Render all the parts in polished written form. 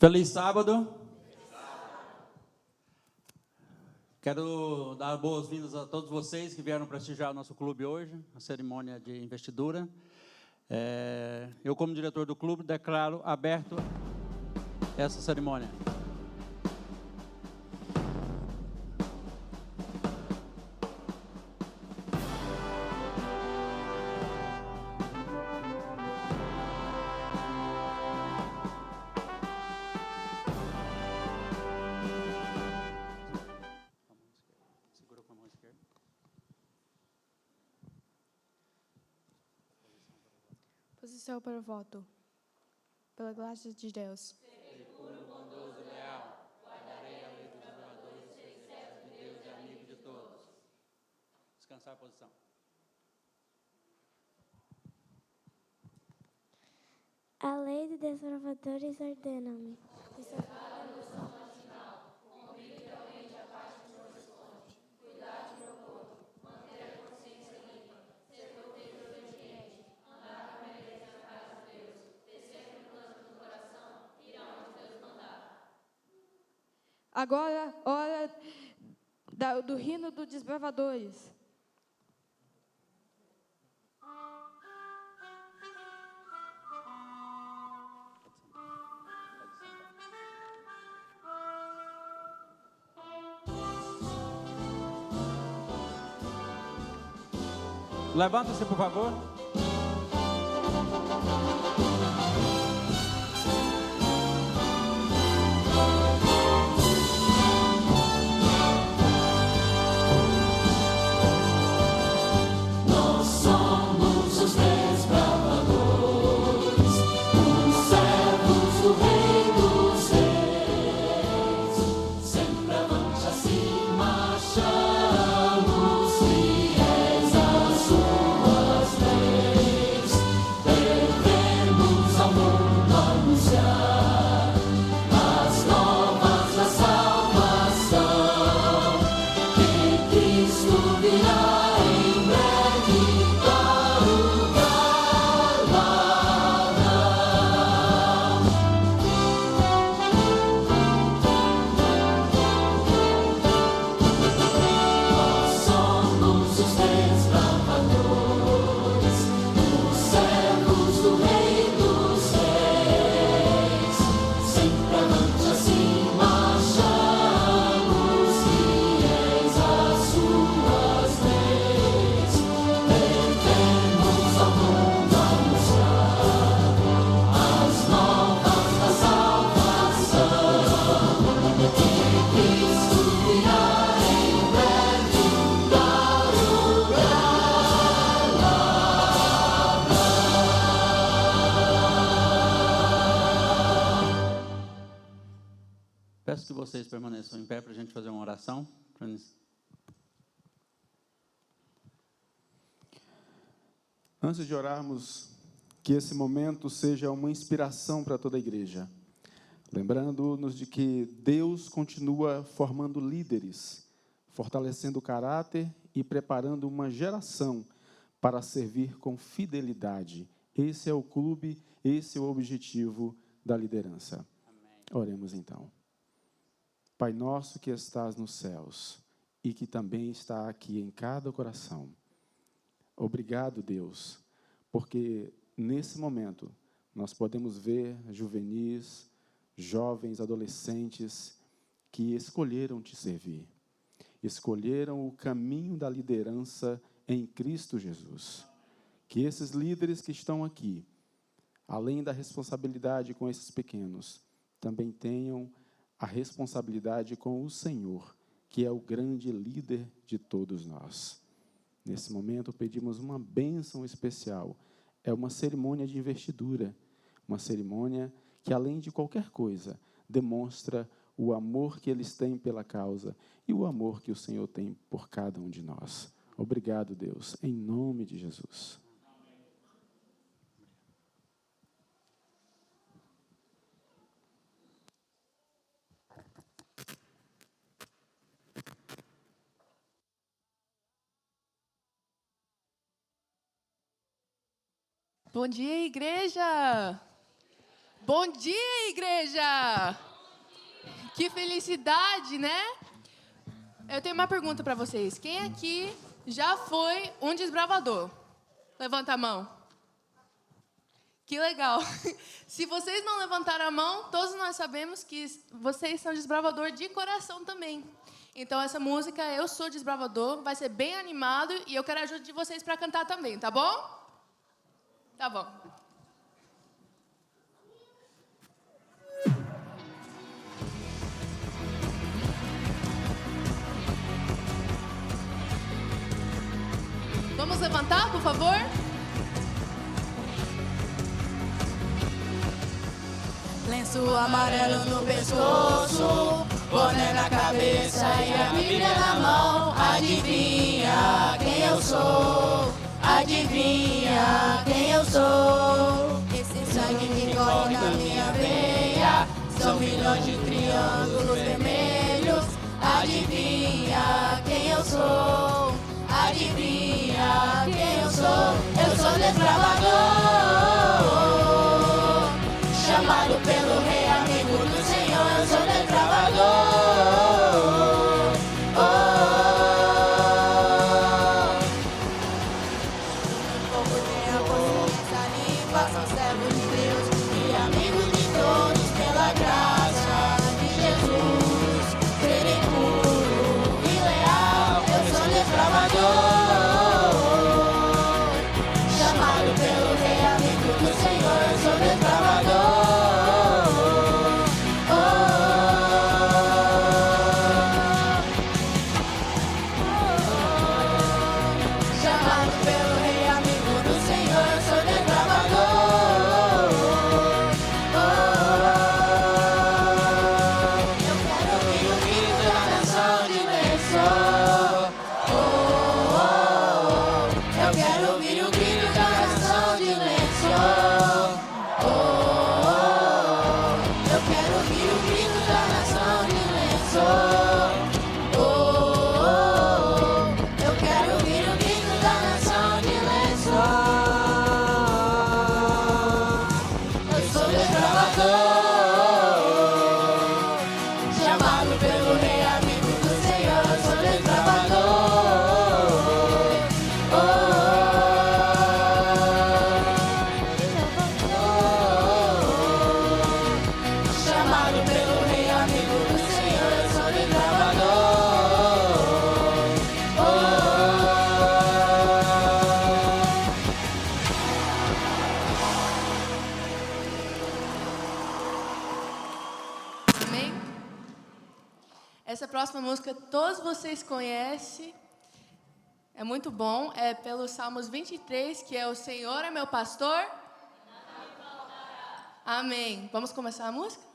Feliz sábado. Quero dar boas-vindas a todos vocês que vieram prestigiar o nosso clube hoje, a cerimônia de investidura. Eu, como diretor do clube, declaro aberto essa cerimônia. Segura com a mão esquerda. Posição para o voto. Pela graça de Deus. Seguro, bondoso e leal, guardarei a lei dos zeladores, servo de Deus e amigo de todos. Descansar a posição. A lei de desbravadores ordena-me. Agora, hora do hino dos desbravadores. Levanta-se, por favor. Nós somos os desbravadores, os servos do Rei dos Reis. Sempre avante assim marchamos, fiéis às suas leis. Devemos ao mundo anunciar as novas da salvação, que Cristo virá em breve dar o galardão. Nós somos os desbravadores, os servos do Rei dos Reis. Sempre avante assim marchamos, fiéis às suas leis. Devemos ao mundo anunciar as novas da salvação, que Cristo virá em breve dar o galardão. Peço que vocês permaneçam em pé para a gente fazer uma oração. Antes de orarmos, que esse momento seja uma inspiração para toda a igreja, lembrando-nos de que Deus continua formando líderes, fortalecendo o caráter e preparando uma geração para servir com fidelidade. Esse é o clube, esse é o objetivo da liderança. Oremos então. Pai nosso que estás nos céus e que também está aqui em cada coração, obrigado, Deus, porque nesse momento nós podemos ver juvenis, jovens, adolescentes que escolheram te servir, escolheram o caminho da liderança em Cristo Jesus. Que esses líderes que estão aqui, além da responsabilidade com esses pequenos, também tenham a responsabilidade com o Senhor, que é o grande líder de todos nós. Nesse momento, pedimos uma bênção especial. É uma cerimônia de investidura, uma cerimônia que, além de qualquer coisa, demonstra o amor que eles têm pela causa e o amor que o Senhor tem por cada um de nós. Obrigado, Deus, em nome de Jesus. Bom dia, igreja! Bom dia, igreja! Que felicidade, né? Eu tenho uma pergunta para vocês. Quem aqui já foi um desbravador? Levanta a mão. Que legal. Se vocês não levantaram a mão, todos nós sabemos que vocês são desbravador de coração também. Então, essa música, Eu Sou Desbravador, vai ser bem animado e eu quero a ajuda de vocês para cantar também, tá bom? Tá bom. Vamos levantar, por favor? Lenço amarelo no pescoço, boné na cabeça e a Bíblia na mão. Adivinha quem eu sou? Adivinha quem eu sou? Esse sangue que corre na minha veia são milhões de triângulos vermelhos. Adivinha quem eu sou? Adivinha quem eu sou? Eu sou desbravador, chamado pelo Rei, amigo do Senhor. Eu sou desbravador. O povo tem a consciência limpa, são servos de Deus e amigos de todos pela graça de Jesus. Serem puro e leal. Eu sou desbravador, chamado pelo Rei, amigo do Senhor. Eu sou desbravador. Chamado pelo Rei, amigo do Senhor, eu sou desbravador. Eu quero ouvir o grito da nação de Lençol. Eu quero ouvir o grito da nação de Lençol. Eu quero ouvir o grito da nação de Lençol. Eu quero ouvir o grito da nação de Lençol. Eu sou desbravador, chamado pelo Rei, amigo do Senhor. Eu sou desbravador. Chamado pelo Rei, amigo do Senhor. Eu sou desbravador. Amém? Essa próxima música todos vocês conhecem. É muito bom. É pelo Salmos 23, que é O Senhor é meu pastor. Amém. Vamos começar a música?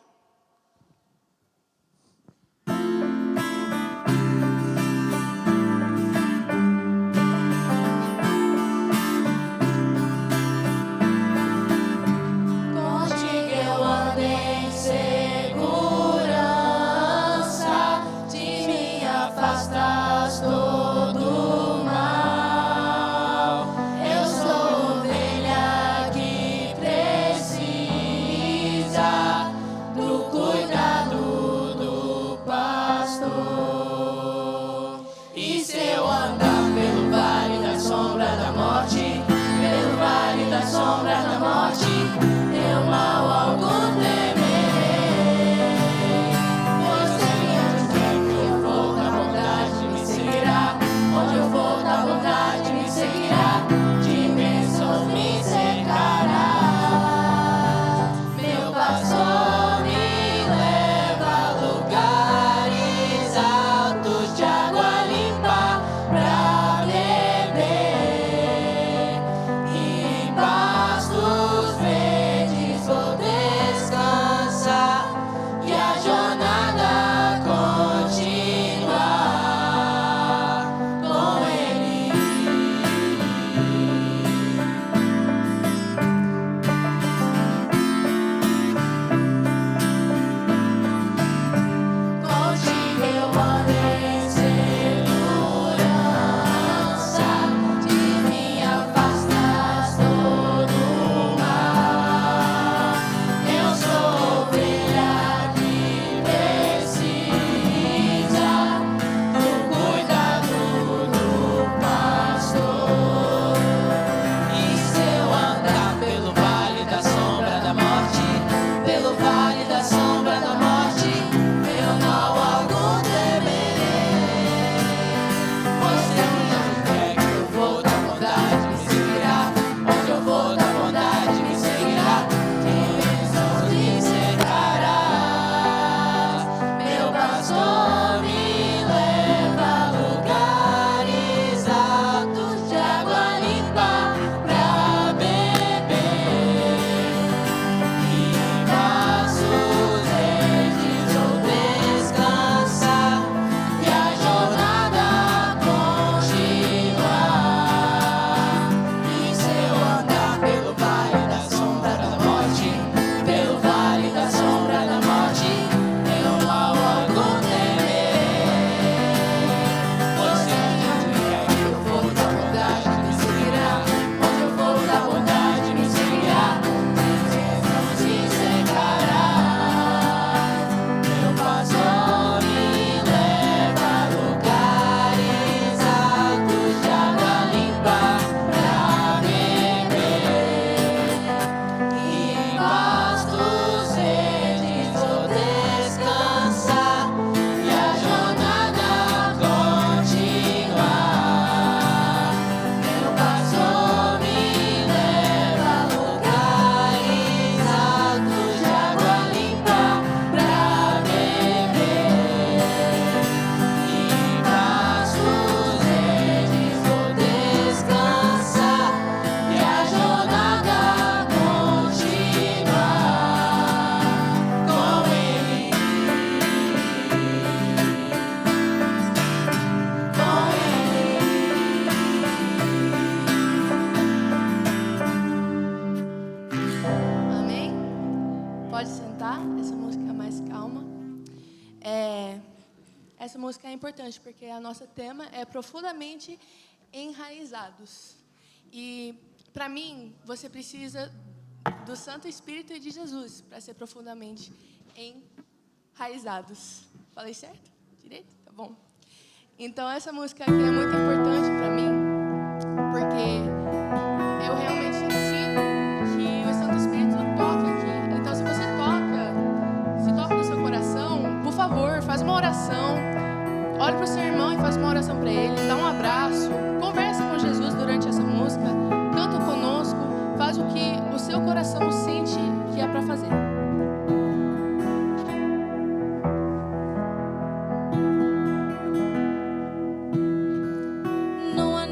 Contigo eu ando em segurança, de mim afastas todo mal. Eu sou ovelha que precisa música é importante, porque a nossa tema é profundamente enraizados. E, para mim, você precisa do Santo Espírito e de Jesus para ser profundamente enraizados. Falei certo? Direito? Tá bom. Então, essa música aqui é muito importante para mim, porque eu realmente sinto que o Santo Espírito toca aqui. Então, se você toca no seu coração, por favor, faz uma oração. Olhe para o seu irmão e faz uma oração para ele. Dá um abraço. Converse com Jesus durante essa música. Canta conosco. Faz o que o seu coração sente que é para fazer. Numa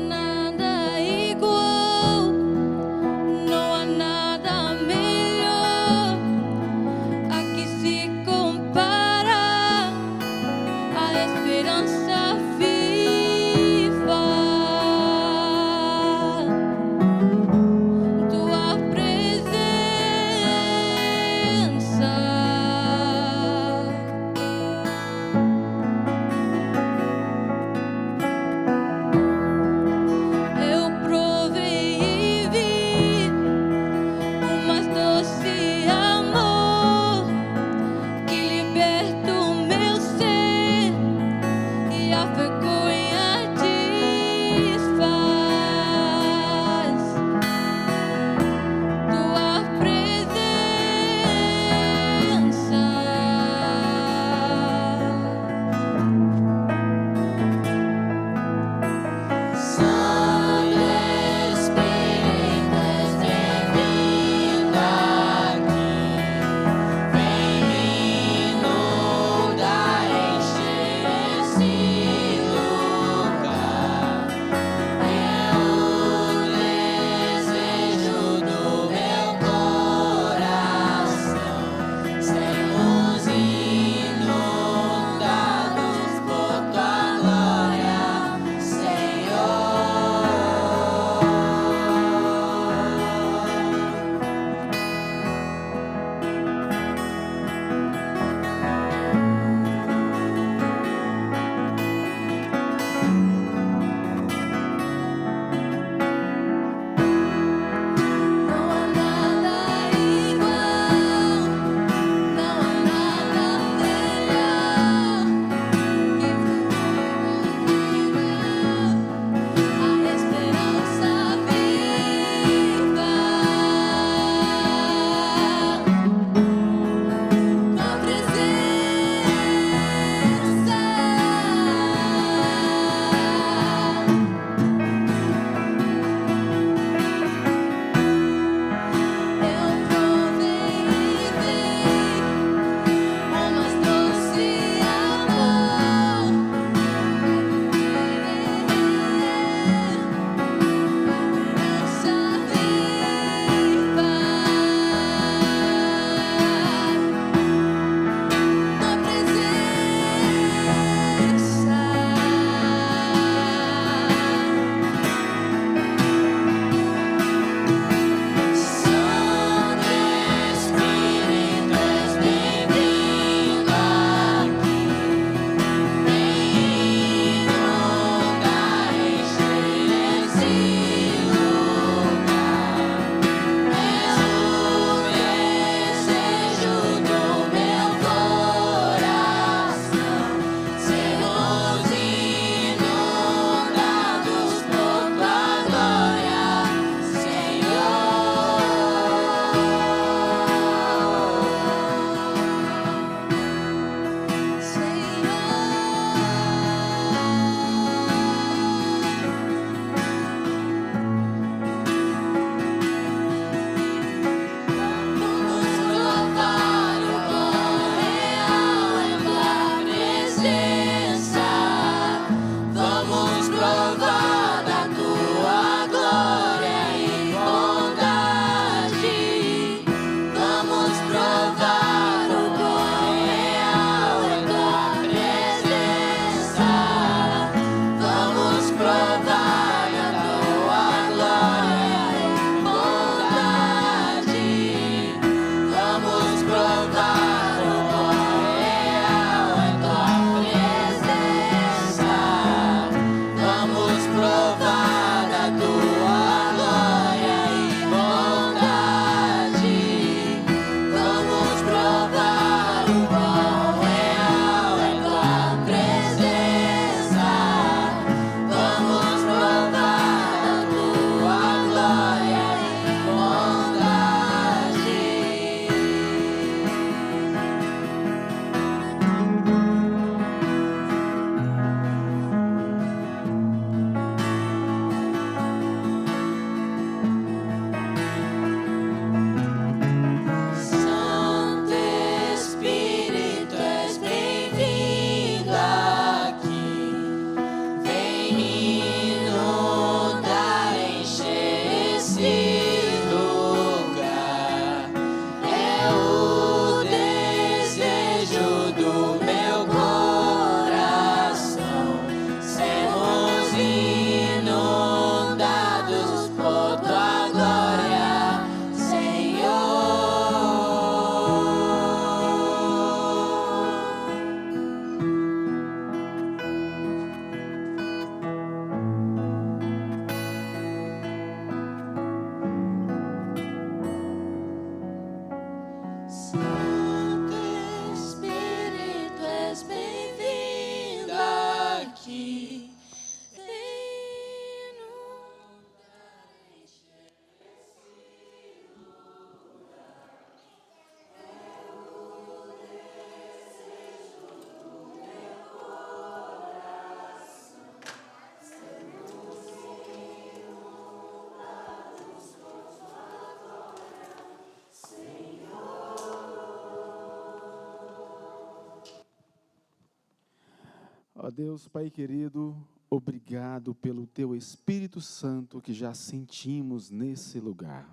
Deus, Pai querido, obrigado pelo Teu Espírito Santo que já sentimos nesse lugar.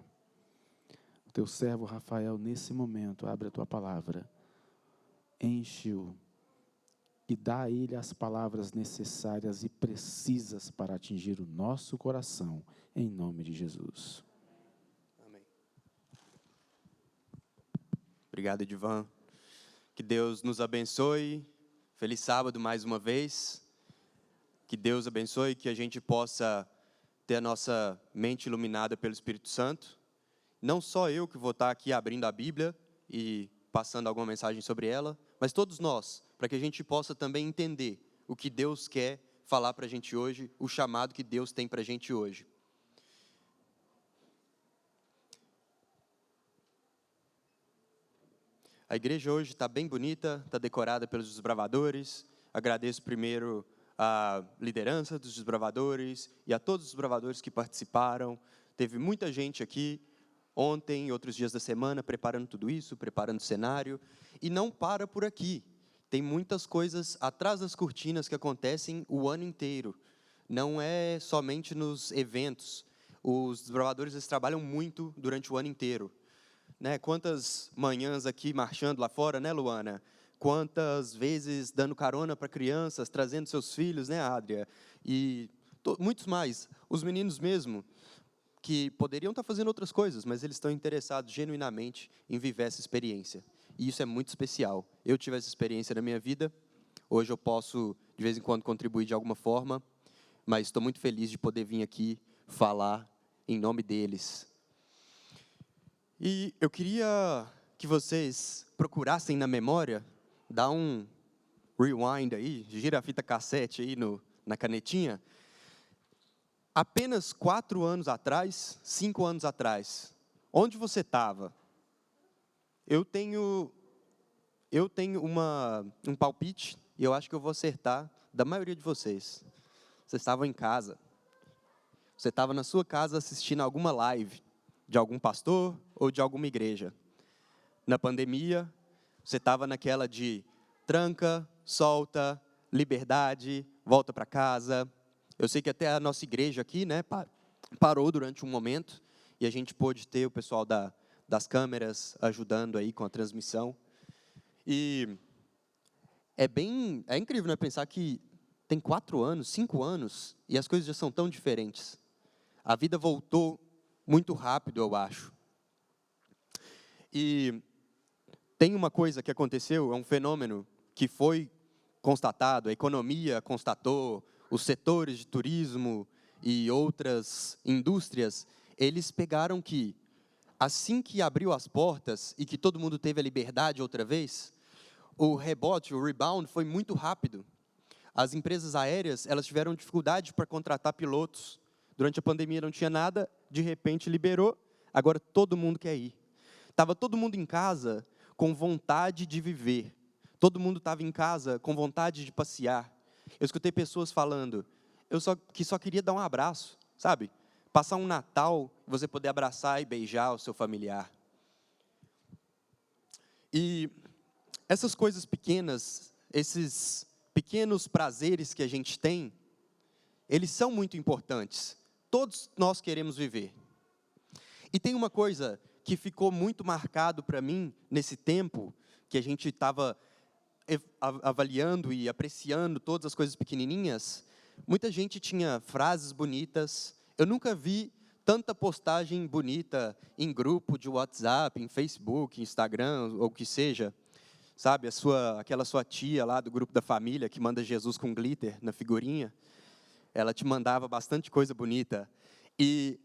O Teu servo Rafael, nesse momento, abre a Tua palavra, enche-o e dá a ele as palavras necessárias e precisas para atingir o nosso coração, em nome de Jesus. Amém. Obrigado, Edivan. Que Deus nos abençoe. Feliz sábado mais uma vez. Que Deus abençoe, que a gente possa ter a nossa mente iluminada pelo Espírito Santo. Não só eu que vou estar aqui abrindo a Bíblia e passando alguma mensagem sobre ela, mas todos nós, para que a gente possa também entender o que Deus quer falar para a gente hoje, o chamado que Deus tem para a gente hoje. A igreja hoje está bem bonita, está decorada pelos desbravadores. Agradeço primeiro a liderança dos desbravadores e a todos os desbravadores que participaram. Teve muita gente aqui ontem e outros dias da semana preparando tudo isso, preparando o cenário. E não para por aqui. Tem muitas coisas atrás das cortinas que acontecem o ano inteiro. Não é somente nos eventos. Os desbravadores eles trabalham muito durante o ano inteiro. Né? Quantas manhãs aqui marchando lá fora, né, Luana? Quantas vezes dando carona para crianças, trazendo seus filhos, né, Adria? E muitos mais. Os meninos mesmo, que poderiam estar fazendo outras coisas, mas eles estão interessados genuinamente em viver essa experiência. E isso é muito especial. Eu tive essa experiência na minha vida. Hoje eu posso, de vez em quando, contribuir de alguma forma, mas estou muito feliz de poder vir aqui falar em nome deles. E eu queria que vocês procurassem na memória, dá um rewind aí, gira a fita cassete aí na canetinha. Apenas 4 anos atrás, 5 anos atrás, onde você estava? Eu tenho um palpite, e eu acho que eu vou acertar da maioria de vocês. Vocês estavam em casa. Você estava na sua casa assistindo alguma live de algum pastor ou de alguma igreja. Na pandemia, você estava naquela de tranca, solta, liberdade, volta para casa. Eu sei que até a nossa igreja aqui, né, parou durante um momento, e a gente pôde ter o pessoal das câmeras ajudando aí com a transmissão. E é incrível, né, pensar que tem 4 anos, 5 anos, e as coisas já são tão diferentes. A vida voltou muito rápido, eu acho. E tem uma coisa que aconteceu, é um fenômeno que foi constatado, a economia constatou, os setores de turismo e outras indústrias, eles pegaram que, assim que abriu as portas e que todo mundo teve a liberdade outra vez, o rebote, o rebound foi muito rápido. As empresas aéreas, elas tiveram dificuldade para contratar pilotos. Durante a pandemia não tinha nada, de repente liberou, agora todo mundo quer ir. Estava todo mundo em casa com vontade de viver. Todo mundo estava em casa com vontade de passear. Eu escutei pessoas falando, que só queria dar um abraço, sabe? Passar um Natal, você poder abraçar e beijar o seu familiar. E essas coisas pequenas, esses pequenos prazeres que a gente tem, eles são muito importantes. Todos nós queremos viver. E tem uma coisa que ficou muito marcado para mim nesse tempo, que a gente estava avaliando e apreciando todas as coisas pequenininhas. Muita gente tinha frases bonitas. Eu nunca vi tanta postagem bonita em grupo de WhatsApp, em Facebook, Instagram, ou o que seja. Sabe, aquela sua tia lá do grupo da família que manda Jesus com glitter na figurinha. Ela te mandava bastante coisa bonita. E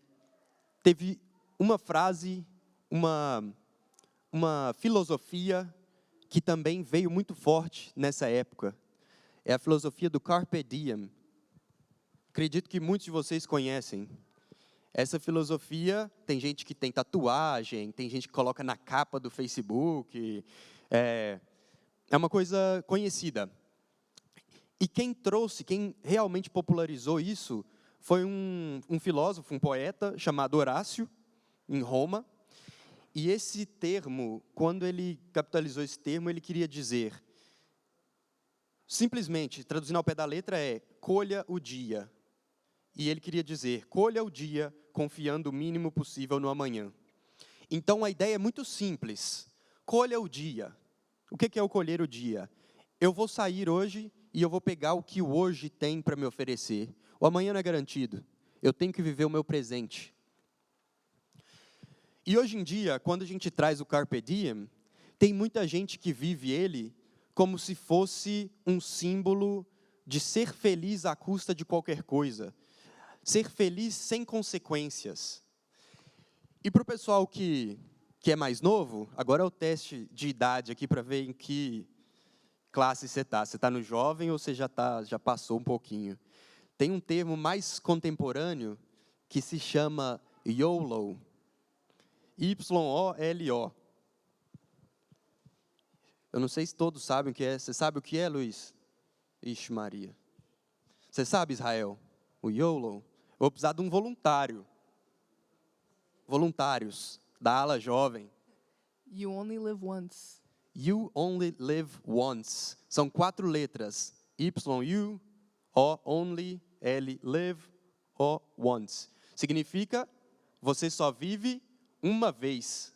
teve uma frase, uma filosofia que também veio muito forte nessa época. É a filosofia do Carpe Diem. Acredito que muitos de vocês conhecem. Essa filosofia, tem gente que tem tatuagem, tem gente que coloca na capa do Facebook. É uma coisa conhecida. E quem realmente popularizou isso foi um filósofo, um poeta chamado Horácio, em Roma. E esse termo, quando ele capitalizou esse termo, ele queria dizer: simplesmente, traduzindo ao pé da letra, é colha o dia. E ele queria dizer, colha o dia confiando o mínimo possível no amanhã. Então, a ideia é muito simples. Colha o dia. O que é o colher o dia? Eu vou sair hoje e eu vou pegar o que o hoje tem para me oferecer. O amanhã não é garantido. Eu tenho que viver o meu presente. E hoje em dia, quando a gente traz o Carpe Diem, tem muita gente que vive ele como se fosse um símbolo de ser feliz à custa de qualquer coisa. Ser feliz sem consequências. E para o pessoal que é mais novo, agora é o teste de idade aqui para ver em que classe você está. Você está no jovem ou você já passou um pouquinho? Tem um termo mais contemporâneo que se chama YOLO. YOLO. Eu não sei se todos sabem o que é. Você sabe o que é, Luiz? Ixi, Maria. Você sabe, Israel? O YOLO? Eu vou precisar de um voluntário. Voluntários da ala jovem. You only live once. You only live once. São 4 letras. Y-U, O, only, L, live, O, once. Significa, você só vive uma vez.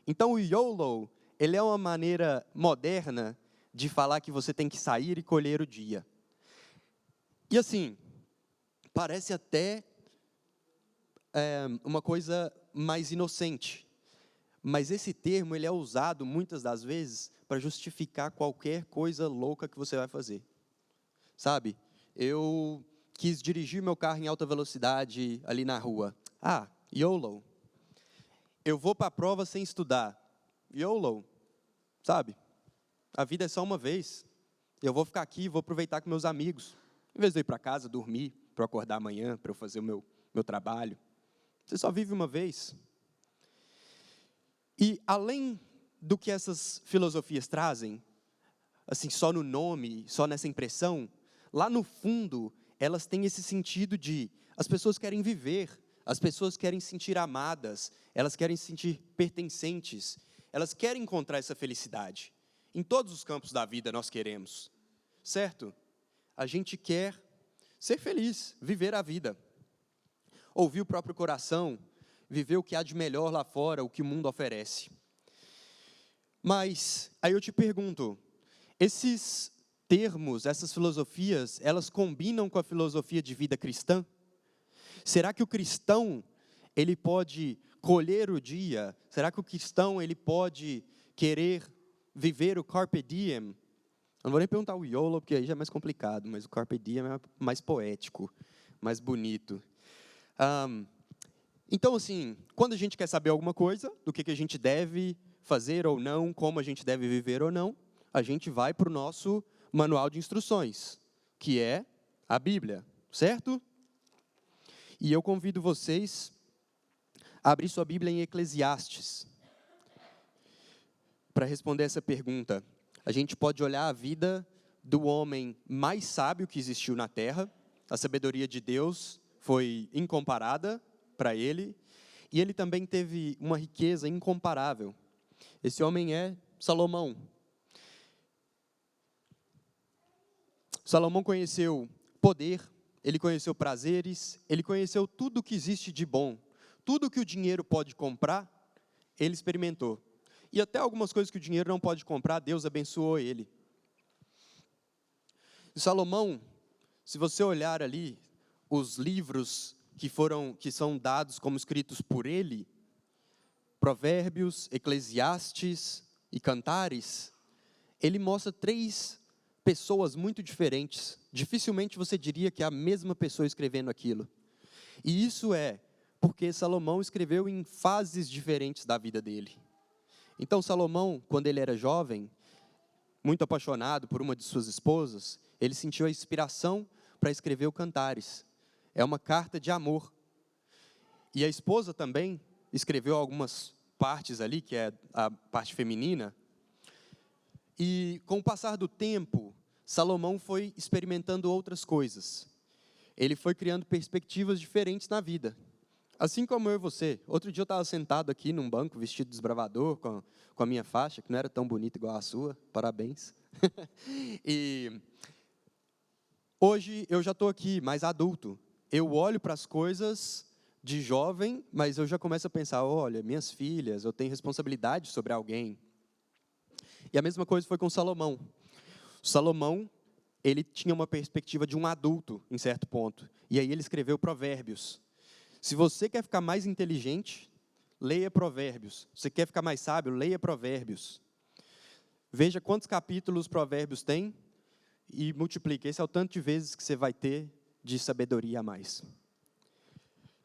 Então, o YOLO, ele é uma maneira moderna de falar que você tem que sair e colher o dia. E assim, parece até uma coisa mais inocente. Mas esse termo ele é usado muitas das vezes para justificar qualquer coisa louca que você vai fazer. Sabe? Eu quis dirigir meu carro em alta velocidade ali na rua. YOLO. Eu vou para a prova sem estudar. YOLO. Sabe? A vida é só uma vez. Eu vou ficar aqui, vou aproveitar com meus amigos. Em vez de eu ir para casa, dormir, para eu acordar amanhã, para eu fazer o meu trabalho. Você só vive uma vez. E além do que essas filosofias trazem, assim, só no nome, só nessa impressão, lá no fundo, elas têm esse sentido de as pessoas querem viver, as pessoas querem se sentir amadas, elas querem se sentir pertencentes, elas querem encontrar essa felicidade. Em todos os campos da vida nós queremos, certo? A gente quer ser feliz, viver a vida, ouvir o próprio coração, viver o que há de melhor lá fora, o que o mundo oferece. Mas, aí eu te pergunto, esses termos, essas filosofias, elas combinam com a filosofia de vida cristã? Será que o cristão, ele pode colher o dia? Será que o cristão, ele pode querer viver o Carpe Diem? Eu não vou nem perguntar o YOLO, porque aí já é mais complicado, mas o Carpe Diem é mais poético, mais bonito. Então, assim, quando a gente quer saber alguma coisa, do que a gente deve fazer ou não, como a gente deve viver ou não, a gente vai para o nosso manual de instruções, que é a Bíblia, certo? E eu convido vocês a abrir sua Bíblia em Eclesiastes. Para responder essa pergunta, a gente pode olhar a vida do homem mais sábio que existiu na Terra. A sabedoria de Deus foi incomparada para ele, e ele também teve uma riqueza incomparável. Esse homem é Salomão. Salomão conheceu poder, ele conheceu prazeres, ele conheceu tudo que existe de bom. Tudo que o dinheiro pode comprar, ele experimentou. E até algumas coisas que o dinheiro não pode comprar, Deus abençoou ele. E Salomão, se você olhar ali os livros que são dados como escritos por ele, Provérbios, Eclesiastes e Cantares, ele mostra 3 pessoas muito diferentes. Dificilmente você diria que é a mesma pessoa escrevendo aquilo. E isso é porque Salomão escreveu em fases diferentes da vida dele. Então Salomão, quando ele era jovem, muito apaixonado por uma de suas esposas, ele sentiu a inspiração para escrever o Cantares. É uma carta de amor. E a esposa também escreveu algumas partes ali, que é a parte feminina. E com o passar do tempo, Salomão foi experimentando outras coisas. Ele foi criando perspectivas diferentes na vida. assim como eu e você, outro dia eu estava sentado aqui num banco, vestido de desbravador, com a minha faixa, que não era tão bonita igual a sua, parabéns. E hoje eu já estou aqui, mais adulto. Eu olho para as coisas de jovem, mas eu já começo a pensar, olha, minhas filhas, eu tenho responsabilidade sobre alguém. E a mesma coisa foi com Salomão. Salomão, ele tinha uma perspectiva de um adulto, em certo ponto. E aí ele escreveu Provérbios. Se você quer ficar mais inteligente, leia Provérbios. Se você quer ficar mais sábio, leia Provérbios. Veja quantos capítulos Provérbios tem e multiplique. Esse é o tanto de vezes que você vai ter de sabedoria a mais.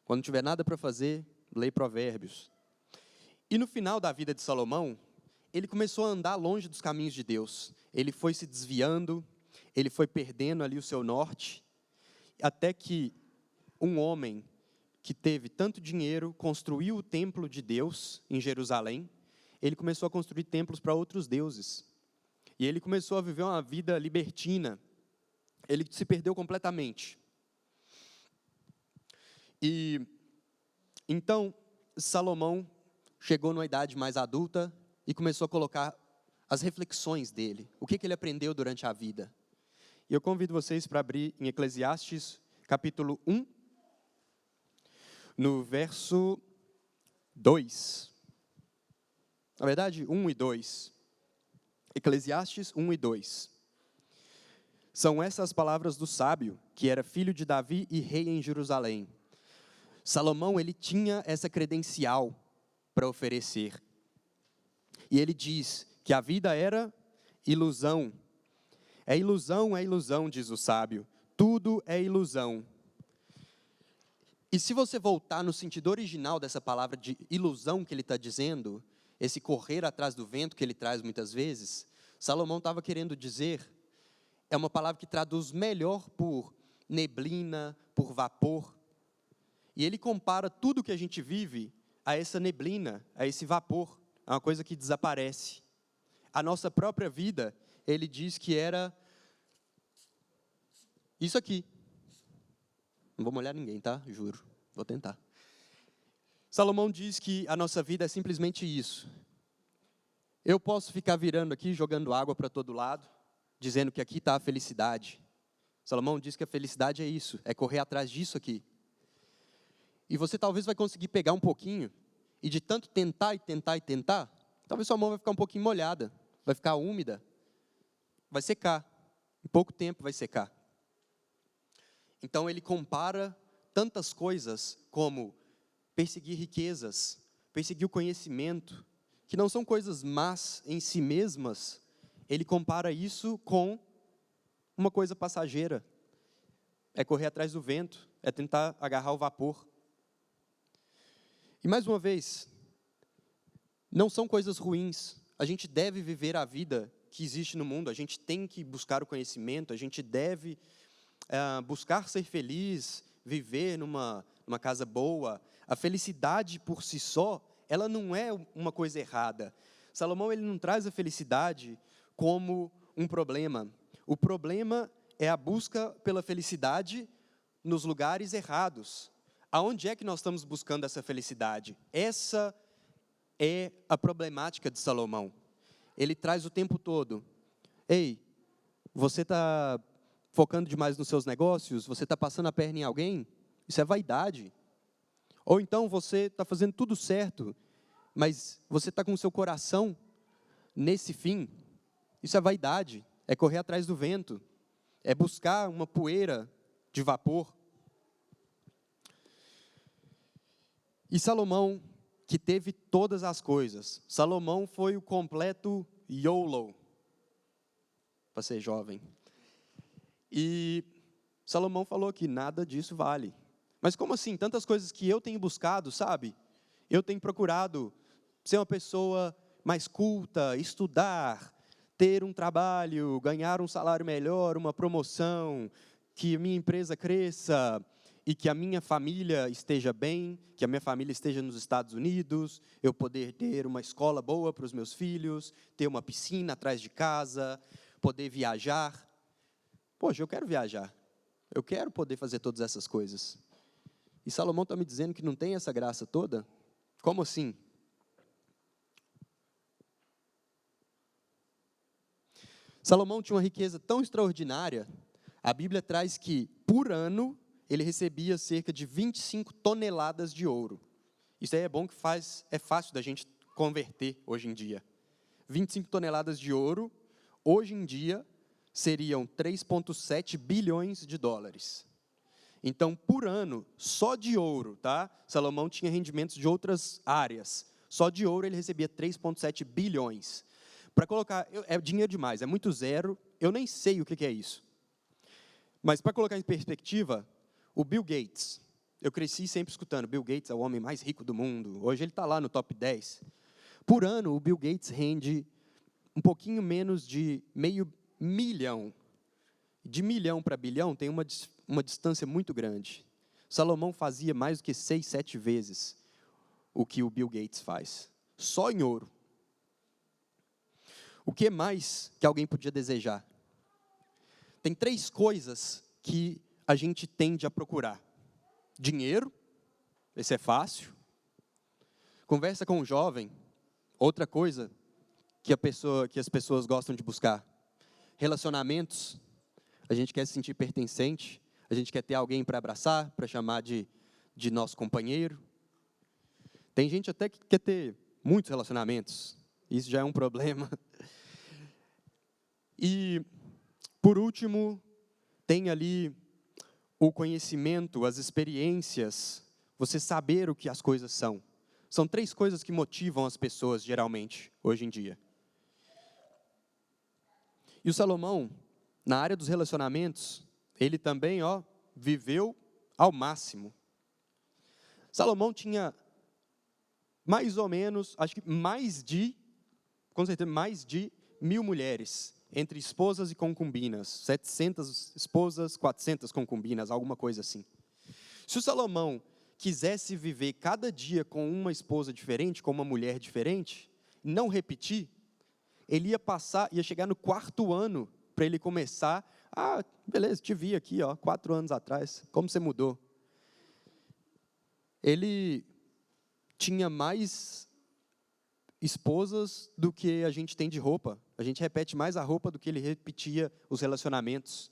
Quando não tiver nada para fazer, leia Provérbios. E no final da vida de Salomão, ele começou a andar longe dos caminhos de Deus. Ele foi se desviando, ele foi perdendo ali o seu norte, até que um homem que teve tanto dinheiro construiu o templo de Deus em Jerusalém. Ele começou a construir templos para outros deuses. E ele começou a viver uma vida libertina. Ele se perdeu completamente. E então Salomão chegou numa idade mais adulta e começou a colocar as reflexões dele, o que ele aprendeu durante a vida. E eu convido vocês para abrir em Eclesiastes, capítulo 1, no verso 2. Na verdade, 1 e 2. Eclesiastes 1 e 2. São essas palavras do sábio, que era filho de Davi e rei em Jerusalém. Salomão, ele tinha essa credencial para oferecer. E ele diz que a vida era ilusão. É ilusão, diz o sábio. Tudo é ilusão. E se você voltar no sentido original dessa palavra de ilusão que ele está dizendo, esse correr atrás do vento que ele traz muitas vezes, Salomão estava querendo dizer, é uma palavra que traduz melhor por neblina, por vapor. E ele compara tudo que a gente vive a essa neblina, a esse vapor, a uma coisa que desaparece. A nossa própria vida, ele diz que era isso aqui. Não vou molhar ninguém, tá? Juro. Vou tentar. Salomão diz que a nossa vida é simplesmente isso. Eu posso ficar virando aqui, jogando água para todo lado, dizendo que aqui está a felicidade. Salomão diz que a felicidade é isso, é correr atrás disso aqui. E você talvez vai conseguir pegar um pouquinho, e de tanto tentar, talvez sua mão vai ficar um pouquinho molhada, vai ficar úmida, vai secar. Em pouco tempo vai secar. Então ele compara tantas coisas como perseguir riquezas, perseguir o conhecimento, que não são coisas más em si mesmas. Ele compara isso com uma coisa passageira. É correr atrás do vento, é tentar agarrar o vapor. E mais uma vez, não são coisas ruins. A gente deve viver a vida que existe no mundo, a gente tem que buscar o conhecimento, a gente deve buscar ser feliz, viver numa casa boa. A felicidade por si só, ela não é uma coisa errada. Salomão, ele não traz a felicidade como um problema. O problema é a busca pela felicidade nos lugares errados. Aonde é que nós estamos buscando essa felicidade? Essa é a problemática de Salomão. Ele traz o tempo todo, ei, você está focando demais nos seus negócios? Você está passando a perna em alguém? Isso é vaidade. Ou então você está fazendo tudo certo, mas você está com o seu coração nesse fim? Isso é vaidade, é correr atrás do vento, é buscar uma poeira de vapor. E Salomão, que teve todas as coisas, Salomão foi o completo YOLO, para ser jovem. E Salomão falou que nada disso vale. Mas como assim? Tantas coisas que eu tenho buscado, sabe? Eu tenho procurado ser uma pessoa mais culta, estudar, ter um trabalho, ganhar um salário melhor, uma promoção, que a minha empresa cresça e que a minha família esteja bem, que a minha família esteja nos Estados Unidos, eu poder ter uma escola boa para os meus filhos, ter uma piscina atrás de casa, poder viajar. Poxa, eu quero viajar. Eu quero poder fazer todas essas coisas. E Salomão está me dizendo que não tem essa graça toda? Como assim? Salomão tinha uma riqueza tão extraordinária, a Bíblia traz que, por ano, ele recebia cerca de 25 toneladas de ouro. Isso aí é bom que é fácil da gente converter hoje em dia. 25 toneladas de ouro, hoje em dia, seriam 3,7 bilhões de dólares. Então, por ano, só de ouro, tá? Salomão tinha rendimentos de outras áreas. Só de ouro ele recebia 3,7 bilhões. Para colocar, é dinheiro demais, é muito zero, eu nem sei o que é isso. Mas para colocar em perspectiva, o Bill Gates, eu cresci sempre escutando, Bill Gates é o homem mais rico do mundo, hoje ele está lá no top 10. Por ano, o Bill Gates rende um pouquinho menos de meio milhão. De milhão para bilhão tem uma distância muito grande. Salomão fazia mais do que 6, 7 vezes o que o Bill Gates faz, só em ouro. O que mais que alguém podia desejar? Tem 3 coisas que a gente tende a procurar. Dinheiro, esse é fácil. Conversa com um jovem, outra coisa que as pessoas gostam de buscar. Relacionamentos, a gente quer se sentir pertencente, a gente quer ter alguém para abraçar, para chamar de nosso companheiro. Tem gente até que quer ter muitos relacionamentos, isso já é um problema. E, por último, tem ali o conhecimento, as experiências, você saber o que as coisas são. São 3 coisas que motivam as pessoas, geralmente, hoje em dia. E o Salomão, na área dos relacionamentos, ele também, viveu ao máximo. Salomão tinha mais ou menos, acho que com certeza, mais de 1.000 mulheres, entre esposas e concubinas, 700 esposas, 400 concubinas, alguma coisa assim. Se o Salomão quisesse viver cada dia com uma esposa diferente, com uma mulher diferente, não repetir, ele ia chegar no 4º ano para ele começar, beleza, te vi aqui, 4 anos atrás, como você mudou? Ele tinha mais esposas do que a gente tem de roupa. A gente repete mais a roupa do que ele repetia os relacionamentos.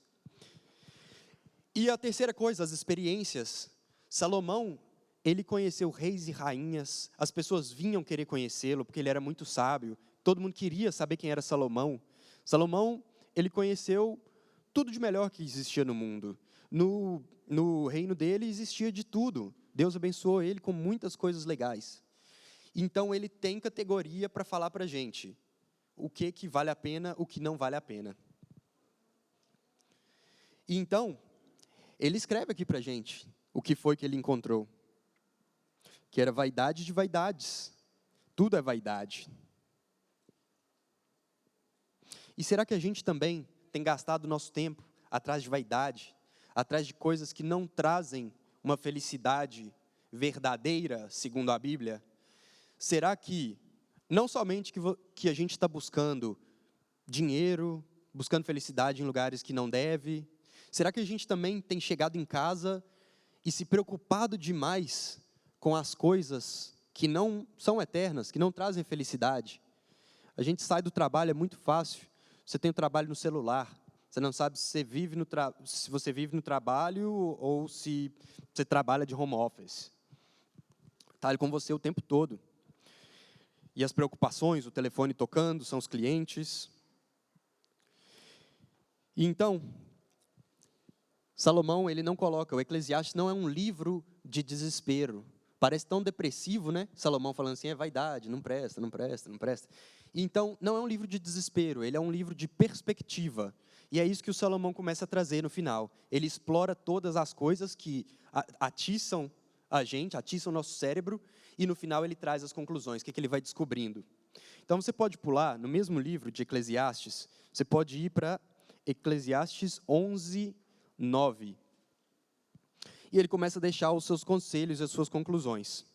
E a terceira coisa, as experiências. Salomão, ele conheceu reis e rainhas, as pessoas vinham querer conhecê-lo, porque ele era muito sábio, todo mundo queria saber quem era Salomão. Salomão, ele conheceu tudo de melhor que existia no mundo. No reino dele existia de tudo. Deus abençoou ele com muitas coisas legais. Então, ele tem categoria para falar para a gente o que vale a pena, o que não vale a pena. E então, ele escreve aqui para a gente o que foi que ele encontrou. Que era vaidade de vaidades. Tudo é vaidade. E será que a gente também tem gastado nosso tempo atrás de vaidade, atrás de coisas que não trazem uma felicidade verdadeira, segundo a Bíblia? Será que, não somente que a gente está buscando dinheiro, buscando felicidade em lugares que não deve, será que a gente também tem chegado em casa e se preocupado demais com as coisas que não são eternas, que não trazem felicidade? A gente sai do trabalho, é muito fácil. Você tem o trabalho no celular, você não sabe se você vive no trabalho ou se você trabalha de home office. Está ali com você o tempo todo. E as preocupações, o telefone tocando, são os clientes. E então, Salomão, ele não coloca, o Eclesiastes não é um livro de desespero. Parece tão depressivo, né? Salomão falando assim, é vaidade, não presta, não presta, não presta. Então, não é um livro de desespero, ele é um livro de perspectiva. E é isso que o Salomão começa a trazer no final. Ele explora todas as coisas que atiçam a gente, atiçam o nosso cérebro, e no final ele traz as conclusões, o que ele vai descobrindo. Então, você pode pular, no mesmo livro de Eclesiastes, você pode ir para Eclesiastes 11, 9. E ele começa a deixar os seus conselhos e as suas conclusões.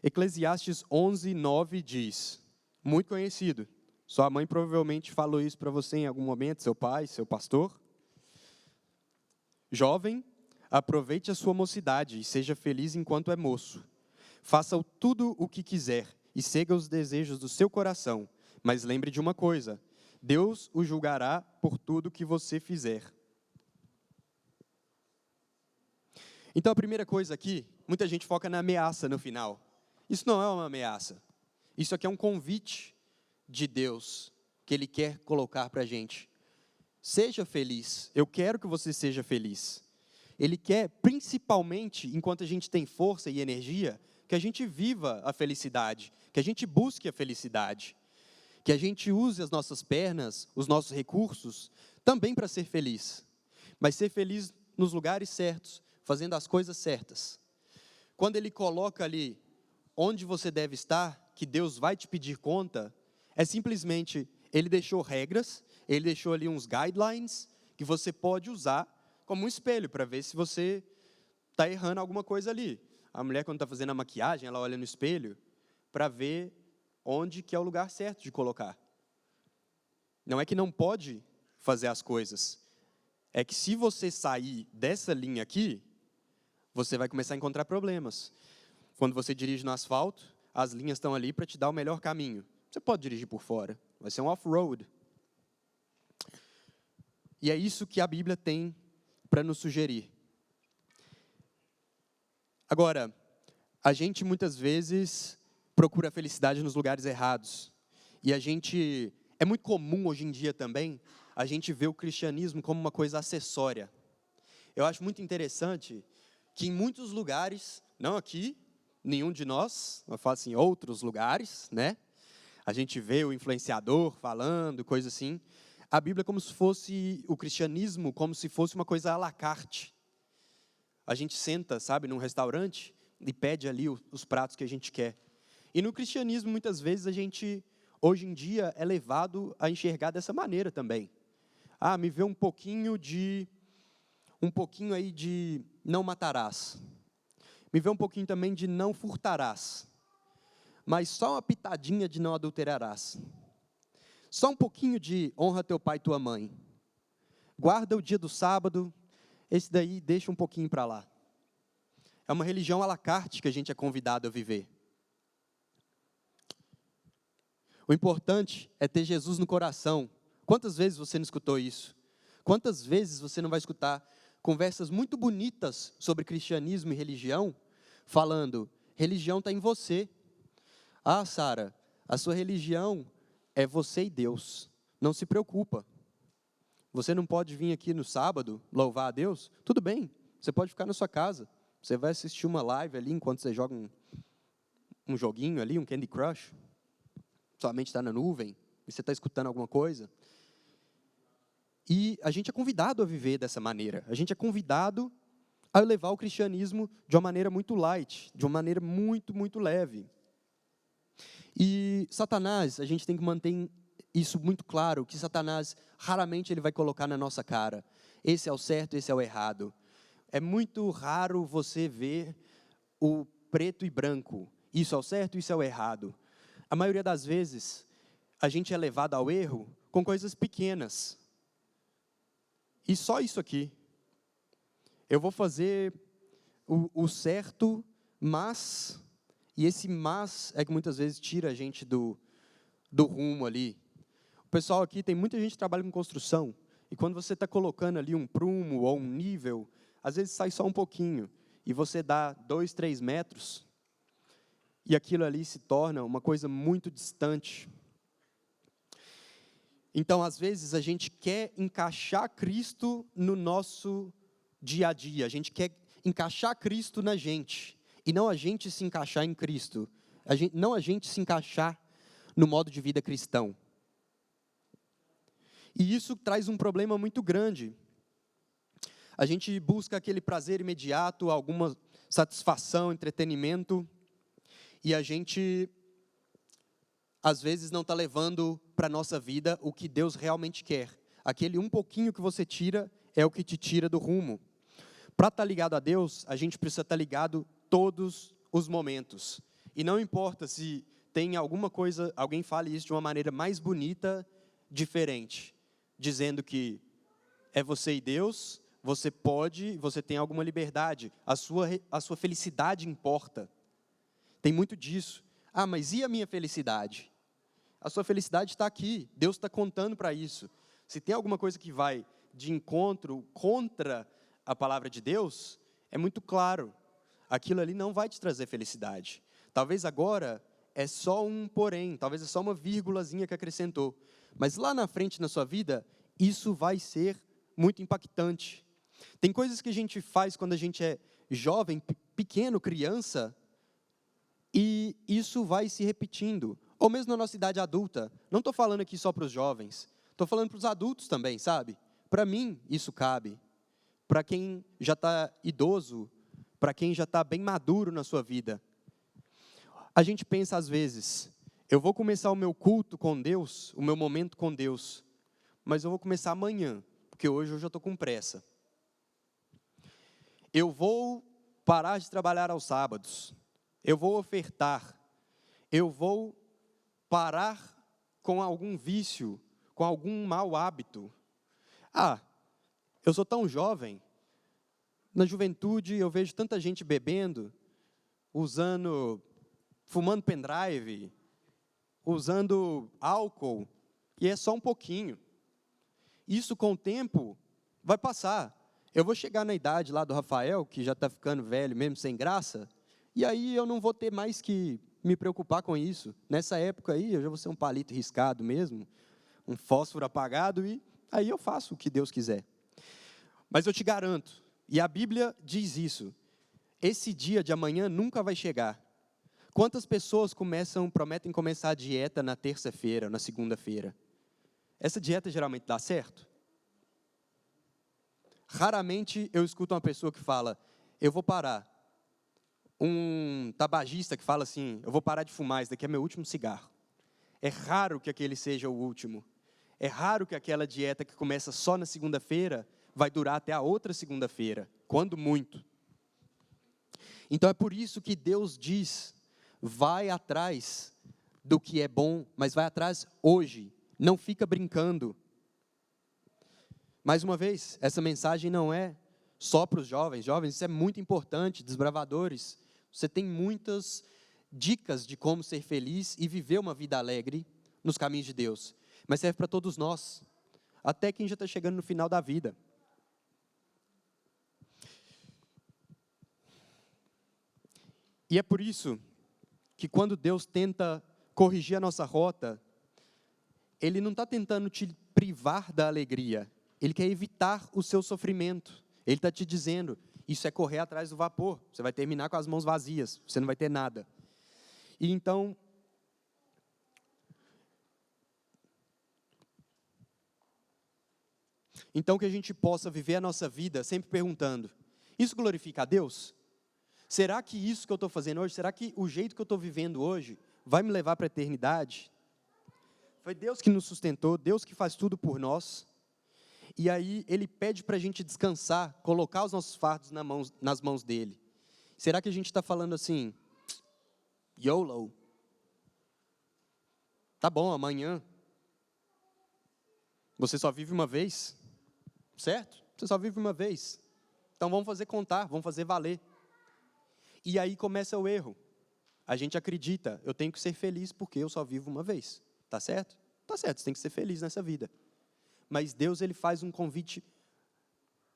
Eclesiastes 11, 9 diz, muito conhecido, sua mãe provavelmente falou isso para você em algum momento, seu pai, seu pastor. Jovem, Aproveite a sua mocidade e seja feliz enquanto é moço. Faça tudo o que quiser e siga os desejos do seu coração. Mas lembre de uma coisa: Deus o julgará por tudo que você fizer. Então, a primeira coisa aqui, muita gente foca na ameaça no final. Isso não é uma ameaça. Isso aqui é um convite de Deus que Ele quer colocar para a gente. Seja feliz. Eu quero que você seja feliz. Ele quer, principalmente, enquanto a gente tem força e energia, que a gente viva a felicidade, que a gente busque a felicidade, que a gente use as nossas pernas, os nossos recursos, também para ser feliz. Mas ser feliz nos lugares certos, fazendo as coisas certas. Quando Ele coloca ali onde você deve estar, que Deus vai te pedir conta, é simplesmente, Ele deixou regras, Ele deixou ali uns guidelines, que você pode usar como um espelho, para ver se você está errando alguma coisa ali. A mulher, quando está fazendo a maquiagem, ela olha no espelho, para ver onde que é o lugar certo de colocar. Não é que não pode fazer as coisas, é que se você sair dessa linha aqui, você vai começar a encontrar problemas. Quando você dirige no asfalto, as linhas estão ali para te dar o melhor caminho. Você pode dirigir por fora, vai ser um off-road. E é isso que a Bíblia tem para nos sugerir. Agora, a gente muitas vezes procura a felicidade nos lugares errados. E é muito comum hoje em dia também, a gente ver o cristianismo como uma coisa acessória. Eu acho muito interessante que em muitos lugares, não aqui, nenhum de nós, eu falo assim, outros lugares, né? A gente vê o influenciador falando, coisa assim. A Bíblia é como se fosse, o cristianismo, como se fosse uma coisa à la carte. A gente senta, sabe, num restaurante e pede ali os pratos que a gente quer. E no cristianismo, muitas vezes, a gente, hoje em dia, é levado a enxergar dessa maneira também. Ah, me vê um pouquinho aí de não matarás. Me vê um pouquinho também de não furtarás. Mas só uma pitadinha de não adulterarás. Só um pouquinho de honra teu pai e tua mãe. Guarda o dia do sábado, esse daí deixa um pouquinho para lá. É uma religião à la carte que a gente é convidado a viver. O importante é ter Jesus no coração. Quantas vezes você não escutou isso? Quantas vezes você não vai escutar conversas muito bonitas sobre cristianismo e religião, falando, religião está em você. Ah, Sara, a sua religião é você e Deus. Não se preocupa. Você não pode vir aqui no sábado louvar a Deus? Tudo bem, você pode ficar na sua casa. Você vai assistir uma live ali enquanto você joga um joguinho ali, um Candy Crush. Sua mente está na nuvem e você está escutando alguma coisa. E a gente é convidado a viver dessa maneira. A gente é convidado a levar o cristianismo de uma maneira muito light, de uma maneira muito, muito leve. E Satanás, a gente tem que manter isso muito claro, que Satanás raramente ele vai colocar na nossa cara. Esse é o certo, esse é o errado. É muito raro você ver o preto e branco. Isso é o certo, isso é o errado. A maioria das vezes, a gente é levado ao erro com coisas pequenas. E só isso aqui. Eu vou fazer o certo, mas... E esse mas é que muitas vezes tira a gente do rumo ali. O pessoal aqui, tem muita gente que trabalha com construção. E quando você está colocando ali um prumo ou um nível, às vezes sai só um pouquinho. E você dá 2, 3 metros. E aquilo ali se torna uma coisa muito distante. Então, às vezes, a gente quer encaixar Cristo no nosso dia a dia. A gente quer encaixar Cristo na gente. E não a gente se encaixar em Cristo. Não a gente se encaixar no modo de vida cristão. E isso traz um problema muito grande. A gente busca aquele prazer imediato, alguma satisfação, entretenimento. E a gente, às vezes, não está levando para a nossa vida o que Deus realmente quer. Aquele um pouquinho que você tira é o que te tira do rumo. Para estar ligado a Deus, a gente precisa estar ligado todos os momentos. E não importa se tem alguma coisa, alguém fale isso de uma maneira mais bonita, diferente. Dizendo que é você e Deus, você tem alguma liberdade, a sua felicidade importa. Tem muito disso. Ah, mas e a minha felicidade? A sua felicidade está aqui, Deus está contando para isso. Se tem alguma coisa que vai de encontro contra a palavra de Deus, é muito claro, aquilo ali não vai te trazer felicidade. Talvez agora é só um porém, talvez é só uma vírgulazinha que acrescentou, mas lá na frente na sua vida, isso vai ser muito impactante. Tem coisas que a gente faz quando a gente é jovem, pequeno, criança, e isso vai se repetindo. Ou mesmo na nossa idade adulta. Não estou falando aqui só para os jovens. Estou falando para os adultos também, sabe? Para mim, isso cabe. Para quem já está idoso, para quem já está bem maduro na sua vida. A gente pensa às vezes, eu vou começar o meu culto com Deus, o meu momento com Deus, mas eu vou começar amanhã, porque hoje eu já estou com pressa. Eu vou parar de trabalhar aos sábados. Eu vou ofertar. Eu vou parar com algum vício, com algum mau hábito. Ah, eu sou tão jovem. Na juventude eu vejo tanta gente bebendo, fumando pendrive, usando álcool, e é só um pouquinho. Isso com o tempo vai passar. Eu vou chegar na idade lá do Rafael, que já está ficando velho mesmo, sem graça, e aí eu não vou ter mais que me preocupar com isso. Nessa época aí, eu já vou ser um palito riscado mesmo, um fósforo apagado, e aí eu faço o que Deus quiser. Mas eu te garanto, e a Bíblia diz isso, esse dia de amanhã nunca vai chegar. Quantas pessoas prometem começar a dieta na terça-feira, na segunda-feira? Essa dieta geralmente dá certo? Raramente eu escuto uma pessoa que fala, eu vou parar. Um tabagista que fala assim, eu vou parar de fumar, esse daqui é meu último cigarro. É raro que aquele seja o último. É raro que aquela dieta que começa só na segunda-feira vai durar até a outra segunda-feira, quando muito. Então é por isso que Deus diz, vai atrás do que é bom, mas vai atrás hoje, não fica brincando. Mais uma vez, essa mensagem não é só para os jovens. Jovens, isso é muito importante, desbravadores. Você tem muitas dicas de como ser feliz e viver uma vida alegre nos caminhos de Deus. Mas serve para todos nós, até quem já está chegando no final da vida. E é por isso que quando Deus tenta corrigir a nossa rota, Ele não está tentando te privar da alegria. Ele quer evitar o seu sofrimento. Ele está te dizendo, isso é correr atrás do vapor. Você vai terminar com as mãos vazias, você não vai ter nada. E então, que a gente possa viver a nossa vida sempre perguntando, isso glorifica a Deus? Será que isso que eu estou fazendo hoje, será que o jeito que eu estou vivendo hoje vai me levar para a eternidade? Foi Deus que nos sustentou, Deus que faz tudo por nós. E aí Ele pede para a gente descansar, colocar os nossos fardos nas mãos dEle. Será que a gente está falando assim, YOLO? Tá bom, amanhã. Você só vive uma vez, certo? Você só vive uma vez. Então vamos fazer contar, vamos fazer valer. E aí começa o erro. A gente acredita, eu tenho que ser feliz porque eu só vivo uma vez. Tá certo? Tá certo, você tem que ser feliz nessa vida. Mas Deus, Ele faz um convite,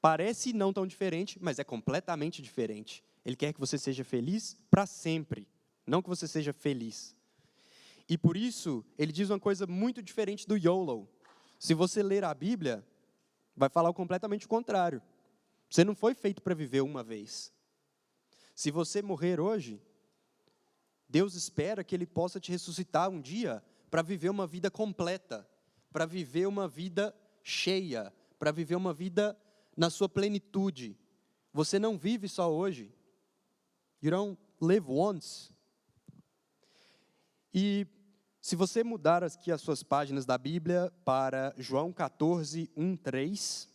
parece não tão diferente, mas é completamente diferente. Ele quer que você seja feliz para sempre, não que você seja feliz. E por isso, Ele diz uma coisa muito diferente do YOLO. Se você ler a Bíblia, vai falar completamente o contrário. Você não foi feito para viver uma vez. Se você morrer hoje, Deus espera que Ele possa te ressuscitar um dia para viver uma vida completa, para viver uma vida cheia, para viver uma vida na sua plenitude. Você não vive só hoje. You don't live once. E se você mudar aqui as suas páginas da Bíblia para João 14, 1, 3,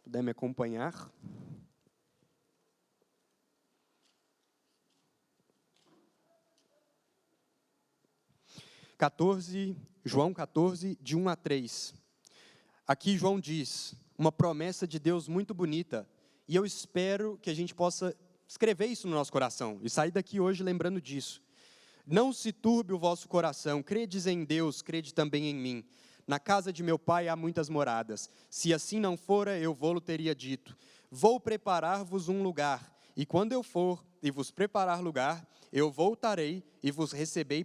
puder me acompanhar. João 14, de 1 a 3. Aqui João diz, uma promessa de Deus muito bonita. E eu espero que a gente possa escrever isso no nosso coração e sair daqui hoje lembrando disso. Não se turbe o vosso coração, credes em Deus, crede também em mim. Na casa de meu pai há muitas moradas. Se assim não fora, eu vou-lo teria dito. Vou preparar-vos um lugar, e quando eu for e vos preparar lugar, eu voltarei e vos receberei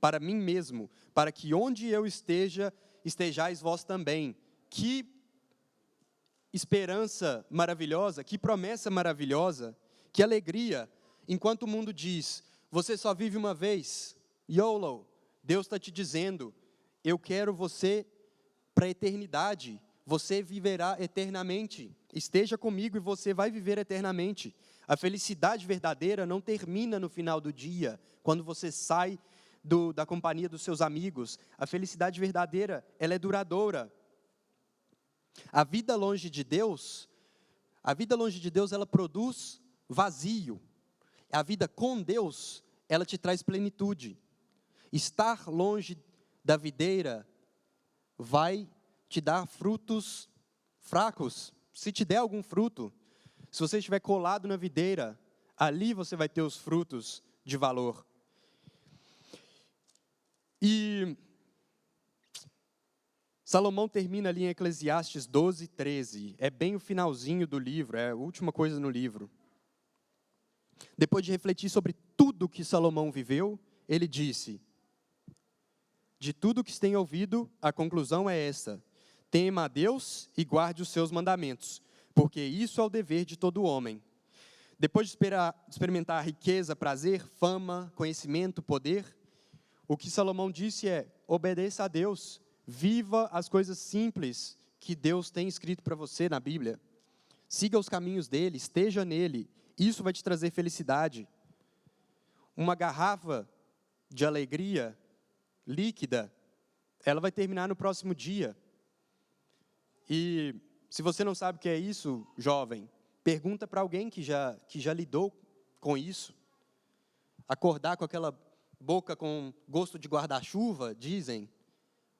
para mim mesmo, para que onde eu esteja, estejais vós também. Que esperança maravilhosa, que promessa maravilhosa, que alegria, enquanto o mundo diz, você só vive uma vez, YOLO, Deus está te dizendo, eu quero você para a eternidade, você viverá eternamente, esteja comigo e você vai viver eternamente. A felicidade verdadeira não termina no final do dia, quando você sai da companhia dos seus amigos. A felicidade verdadeira, ela é duradoura. A vida longe de Deus, ela produz vazio. A vida com Deus, ela te traz plenitude. Estar longe da videira vai te dar frutos fracos. Se te der algum fruto, se você estiver colado na videira, ali você vai ter os frutos de valor. E Salomão termina ali em Eclesiastes 12, 13. É bem o finalzinho do livro, é a última coisa no livro. Depois de refletir sobre tudo que Salomão viveu, ele disse, de tudo que se tem ouvido, a conclusão é essa: tema a Deus e guarde os seus mandamentos, porque isso é o dever de todo homem. Depois de experimentar riqueza, prazer, fama, conhecimento, poder, o que Salomão disse é, obedeça a Deus, viva as coisas simples que Deus tem escrito para você na Bíblia. Siga os caminhos dele, esteja nele, isso vai te trazer felicidade. Uma garrafa de alegria líquida, ela vai terminar no próximo dia. E se você não sabe o que é isso, jovem, pergunta para alguém que já lidou com isso. Acordar com aquela boca com gosto de guarda-chuva, dizem,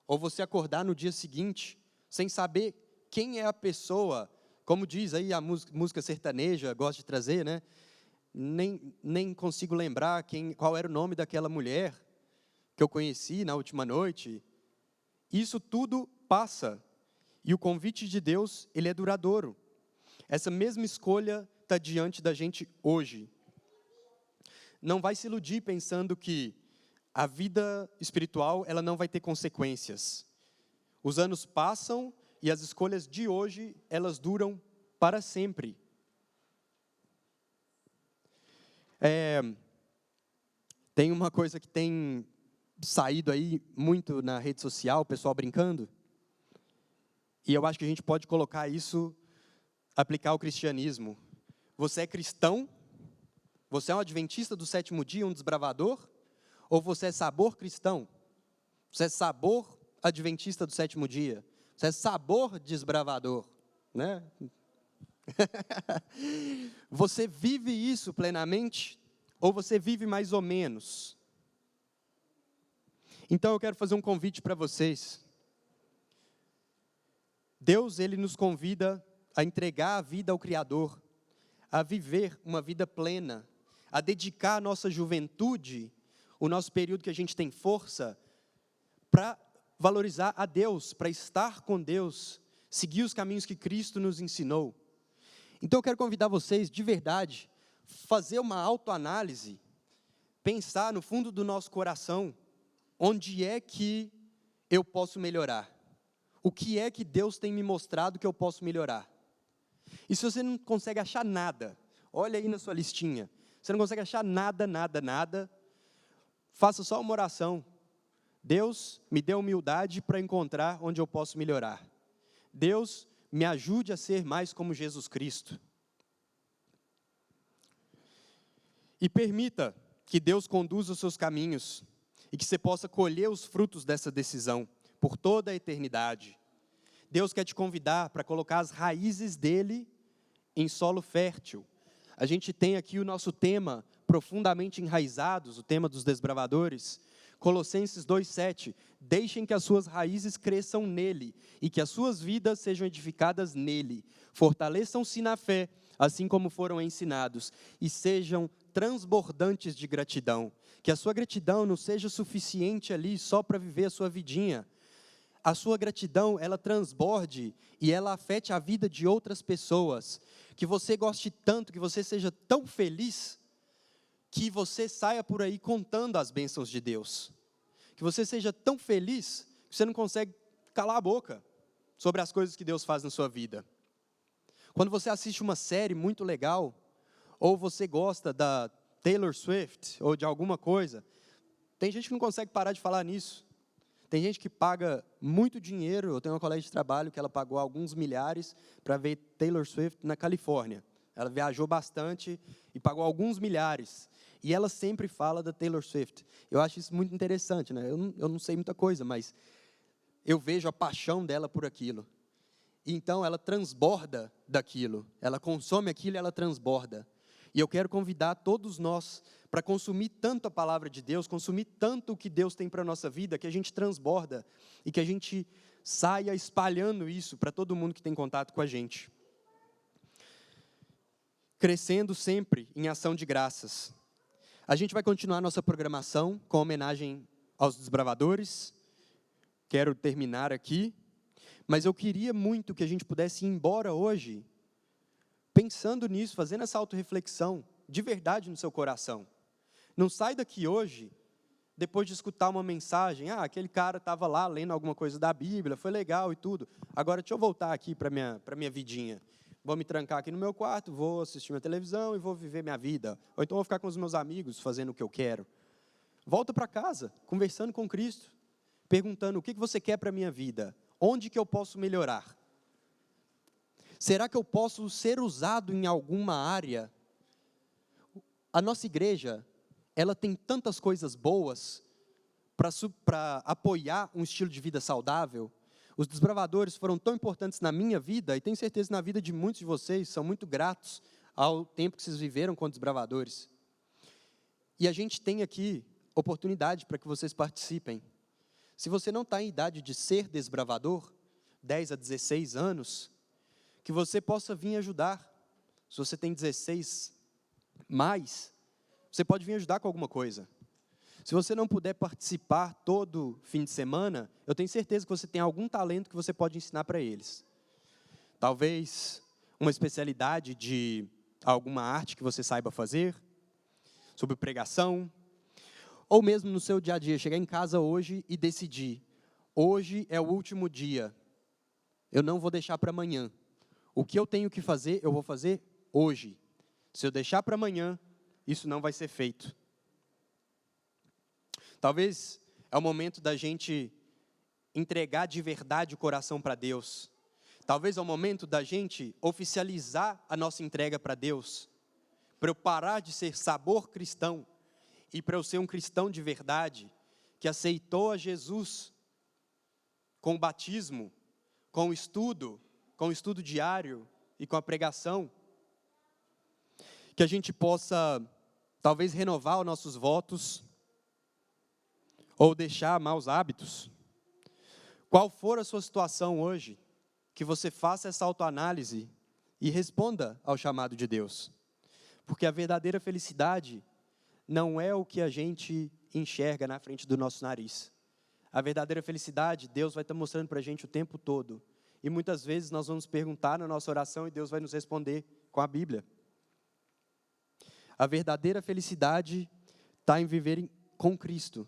ou você acordar no dia seguinte, sem saber quem é a pessoa, como diz aí a música sertaneja, gosta de trazer, né? Nem consigo lembrar qual era o nome daquela mulher que eu conheci na última noite. Isso tudo passa. E o convite de Deus, ele é duradouro. Essa mesma escolha está diante da gente hoje. Não vai se iludir pensando que a vida espiritual ela não vai ter consequências. Os anos passam e as escolhas de hoje, elas duram para sempre. Tem uma coisa que tem saído aí muito na rede social, o pessoal brincando, e eu acho que a gente pode colocar isso, aplicar ao cristianismo. Você é cristão? Você é um adventista do sétimo dia, um desbravador? Ou você é sabor cristão? Você é sabor adventista do sétimo dia? Você é sabor desbravador, né? Você vive isso plenamente? Ou você vive mais ou menos? Então eu quero fazer um convite para vocês. Deus, ele nos convida a entregar a vida ao Criador, a viver uma vida plena, a dedicar a nossa juventude, o nosso período que a gente tem força, para valorizar a Deus, para estar com Deus, seguir os caminhos que Cristo nos ensinou. Então eu quero convidar vocês, de verdade, fazer uma autoanálise, pensar no fundo do nosso coração, onde é que eu posso melhorar? O que é que Deus tem me mostrado que eu posso melhorar? E se você não consegue achar nada, olha aí na sua listinha, você não consegue achar nada, faça só uma oração. Deus, me dê humildade para encontrar onde eu posso melhorar. Deus, me ajude a ser mais como Jesus Cristo. E permita que Deus conduza os seus caminhos e que você possa colher os frutos dessa decisão por toda a eternidade. Deus quer te convidar para colocar as raízes dele em solo fértil. A gente tem aqui o nosso tema profundamente enraizados, o tema dos desbravadores, Colossenses 2,7, deixem que as suas raízes cresçam nele e que as suas vidas sejam edificadas nele. Fortaleçam-se na fé, assim como foram ensinados, e sejam transbordantes de gratidão. Que a sua gratidão não seja suficiente ali só para viver a sua vidinha. A sua gratidão, ela transborde e ela afete a vida de outras pessoas. Que você goste tanto, que você seja tão feliz, que você saia por aí contando as bênçãos de Deus. Que você seja tão feliz, que você não consegue calar a boca sobre as coisas que Deus faz na sua vida. Quando você assiste uma série muito legal, ou você gosta da Taylor Swift, ou de alguma coisa, tem gente que não consegue parar de falar nisso. Tem gente que paga muito dinheiro. Eu tenho uma colega de trabalho que ela pagou alguns milhares para ver Taylor Swift na Califórnia. Ela viajou bastante e pagou alguns milhares. E ela sempre fala da Taylor Swift. Eu acho isso muito interessante, né? Eu não sei muita coisa, mas eu vejo a paixão dela por aquilo. Então, ela transborda daquilo. Ela consome aquilo e ela transborda. E eu quero convidar todos nós para consumir tanto a palavra de Deus, consumir tanto o que Deus tem para a nossa vida, que a gente transborda e que a gente saia espalhando isso para todo mundo que tem contato com a gente. Crescendo sempre em ação de graças. A gente vai continuar nossa programação com homenagem aos desbravadores. Quero terminar aqui, mas eu queria muito que a gente pudesse ir embora hoje pensando nisso, fazendo essa autorreflexão de verdade no seu coração. Não sai daqui hoje, depois de escutar uma mensagem, aquele cara estava lá lendo alguma coisa da Bíblia, foi legal e tudo. Agora deixa eu voltar aqui para minha vidinha. Vou me trancar aqui no meu quarto, vou assistir minha televisão e vou viver minha vida. Ou então vou ficar com os meus amigos fazendo o que eu quero. Volta para casa, conversando com Cristo, perguntando o que você quer para a minha vida, onde que eu posso melhorar. Será que eu posso ser usado em alguma área? A nossa igreja, ela tem tantas coisas boas para apoiar um estilo de vida saudável. Os desbravadores foram tão importantes na minha vida, e tenho certeza na vida de muitos de vocês, são muito gratos ao tempo que vocês viveram com desbravadores. E a gente tem aqui oportunidade para que vocês participem. Se você não está em idade de ser desbravador, 10 a 16 anos, que você possa vir ajudar. Se você tem 16 mais, você pode vir ajudar com alguma coisa. Se você não puder participar todo fim de semana, eu tenho certeza que você tem algum talento que você pode ensinar para eles. Talvez uma especialidade de alguma arte que você saiba fazer, sobre pregação, ou mesmo no seu dia a dia, chegar em casa hoje e decidir, hoje é o último dia, eu não vou deixar para amanhã. O que eu tenho que fazer, eu vou fazer hoje. Se eu deixar para amanhã, isso não vai ser feito. Talvez é o momento da gente entregar de verdade o coração para Deus. Talvez é o momento da gente oficializar a nossa entrega para Deus. Para eu parar de ser sabor cristão e para eu ser um cristão de verdade, que aceitou a Jesus com o batismo, com o estudo diário e com a pregação. Que a gente possa, talvez, renovar os nossos votos ou deixar maus hábitos. Qual for a sua situação hoje, que você faça essa autoanálise e responda ao chamado de Deus. Porque a verdadeira felicidade não é o que a gente enxerga na frente do nosso nariz. A verdadeira felicidade, Deus vai estar mostrando para a gente o tempo todo. E muitas vezes nós vamos perguntar na nossa oração e Deus vai nos responder com a Bíblia. A verdadeira felicidade está em viver com Cristo.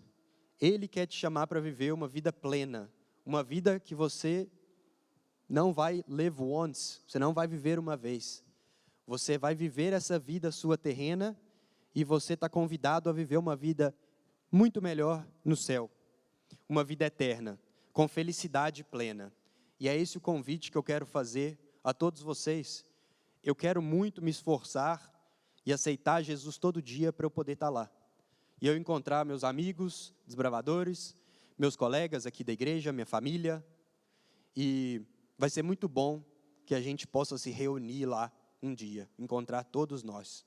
Ele quer te chamar para viver uma vida plena. Uma vida que você não vai live once, você não vai viver uma vez. Você vai viver essa vida sua terrena e você está convidado a viver uma vida muito melhor no céu. Uma vida eterna, com felicidade plena. E é esse o convite que eu quero fazer a todos vocês. Eu quero muito me esforçar e aceitar Jesus todo dia para eu poder estar lá. E eu encontrar meus amigos, desbravadores, meus colegas aqui da igreja, minha família. E vai ser muito bom que a gente possa se reunir lá um dia, encontrar todos nós.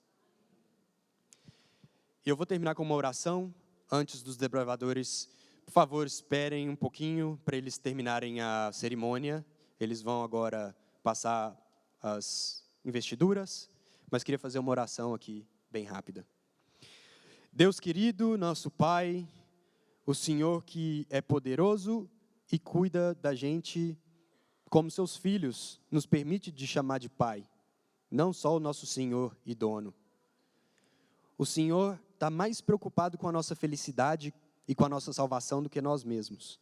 E eu vou terminar com uma oração. antes dos desbravadores, por favor, esperem um pouquinho para eles terminarem a cerimônia. Eles vão agora passar as investiduras, mas queria fazer uma oração aqui, bem rápida. Deus querido, nosso Pai, o Senhor que é poderoso e cuida da gente como seus filhos, nos permite de chamar de Pai, não só o nosso Senhor e dono. O Senhor está mais preocupado com a nossa felicidade e com a nossa salvação do que nós mesmos.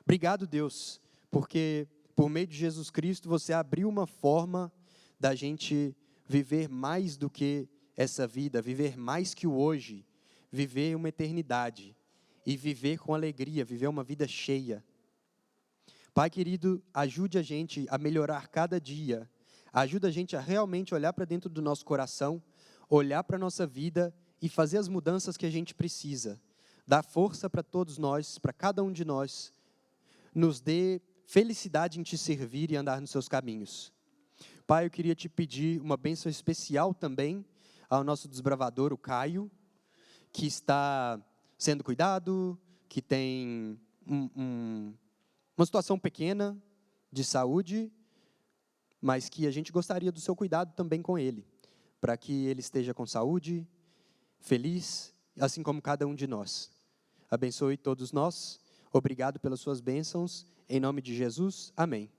Obrigado, Deus, porque por meio de Jesus Cristo você abriu uma forma da gente viver mais do que essa vida, viver mais que o hoje, viver uma eternidade e viver com alegria, viver uma vida cheia. Pai querido, ajude a gente a melhorar cada dia, ajuda a gente a realmente olhar para dentro do nosso coração, olhar para a nossa vida e fazer as mudanças que a gente precisa. Dá força para todos nós, para cada um de nós, nos dê felicidade em te servir e andar nos seus caminhos. Pai, eu queria te pedir uma bênção especial também ao nosso desbravador, o Caio, que está sendo cuidado, que tem uma situação pequena de saúde, mas que a gente gostaria do seu cuidado também com ele, para que ele esteja com saúde, feliz, assim como cada um de nós. Abençoe todos nós, obrigado pelas suas bênçãos, em nome de Jesus, amém.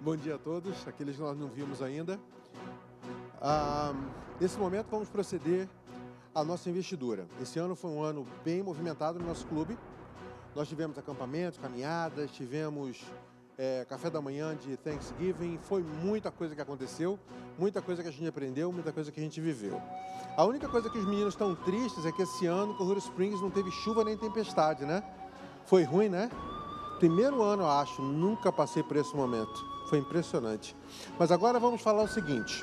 Bom dia a todos, aqueles que nós não vimos ainda. Nesse momento vamos proceder à nossa investidura. Esse ano foi um ano bem movimentado no nosso clube. Nós tivemos acampamentos, caminhadas, tivemos café da manhã de Thanksgiving. Foi muita coisa que aconteceu, muita coisa que a gente aprendeu, muita coisa que a gente viveu. A única coisa que os meninos estão tristes é que esse ano Colorado Springs não teve chuva nem tempestade, né? Foi ruim, né? Primeiro ano, eu acho, nunca passei por esse momento. Foi impressionante. Mas agora vamos falar o seguinte.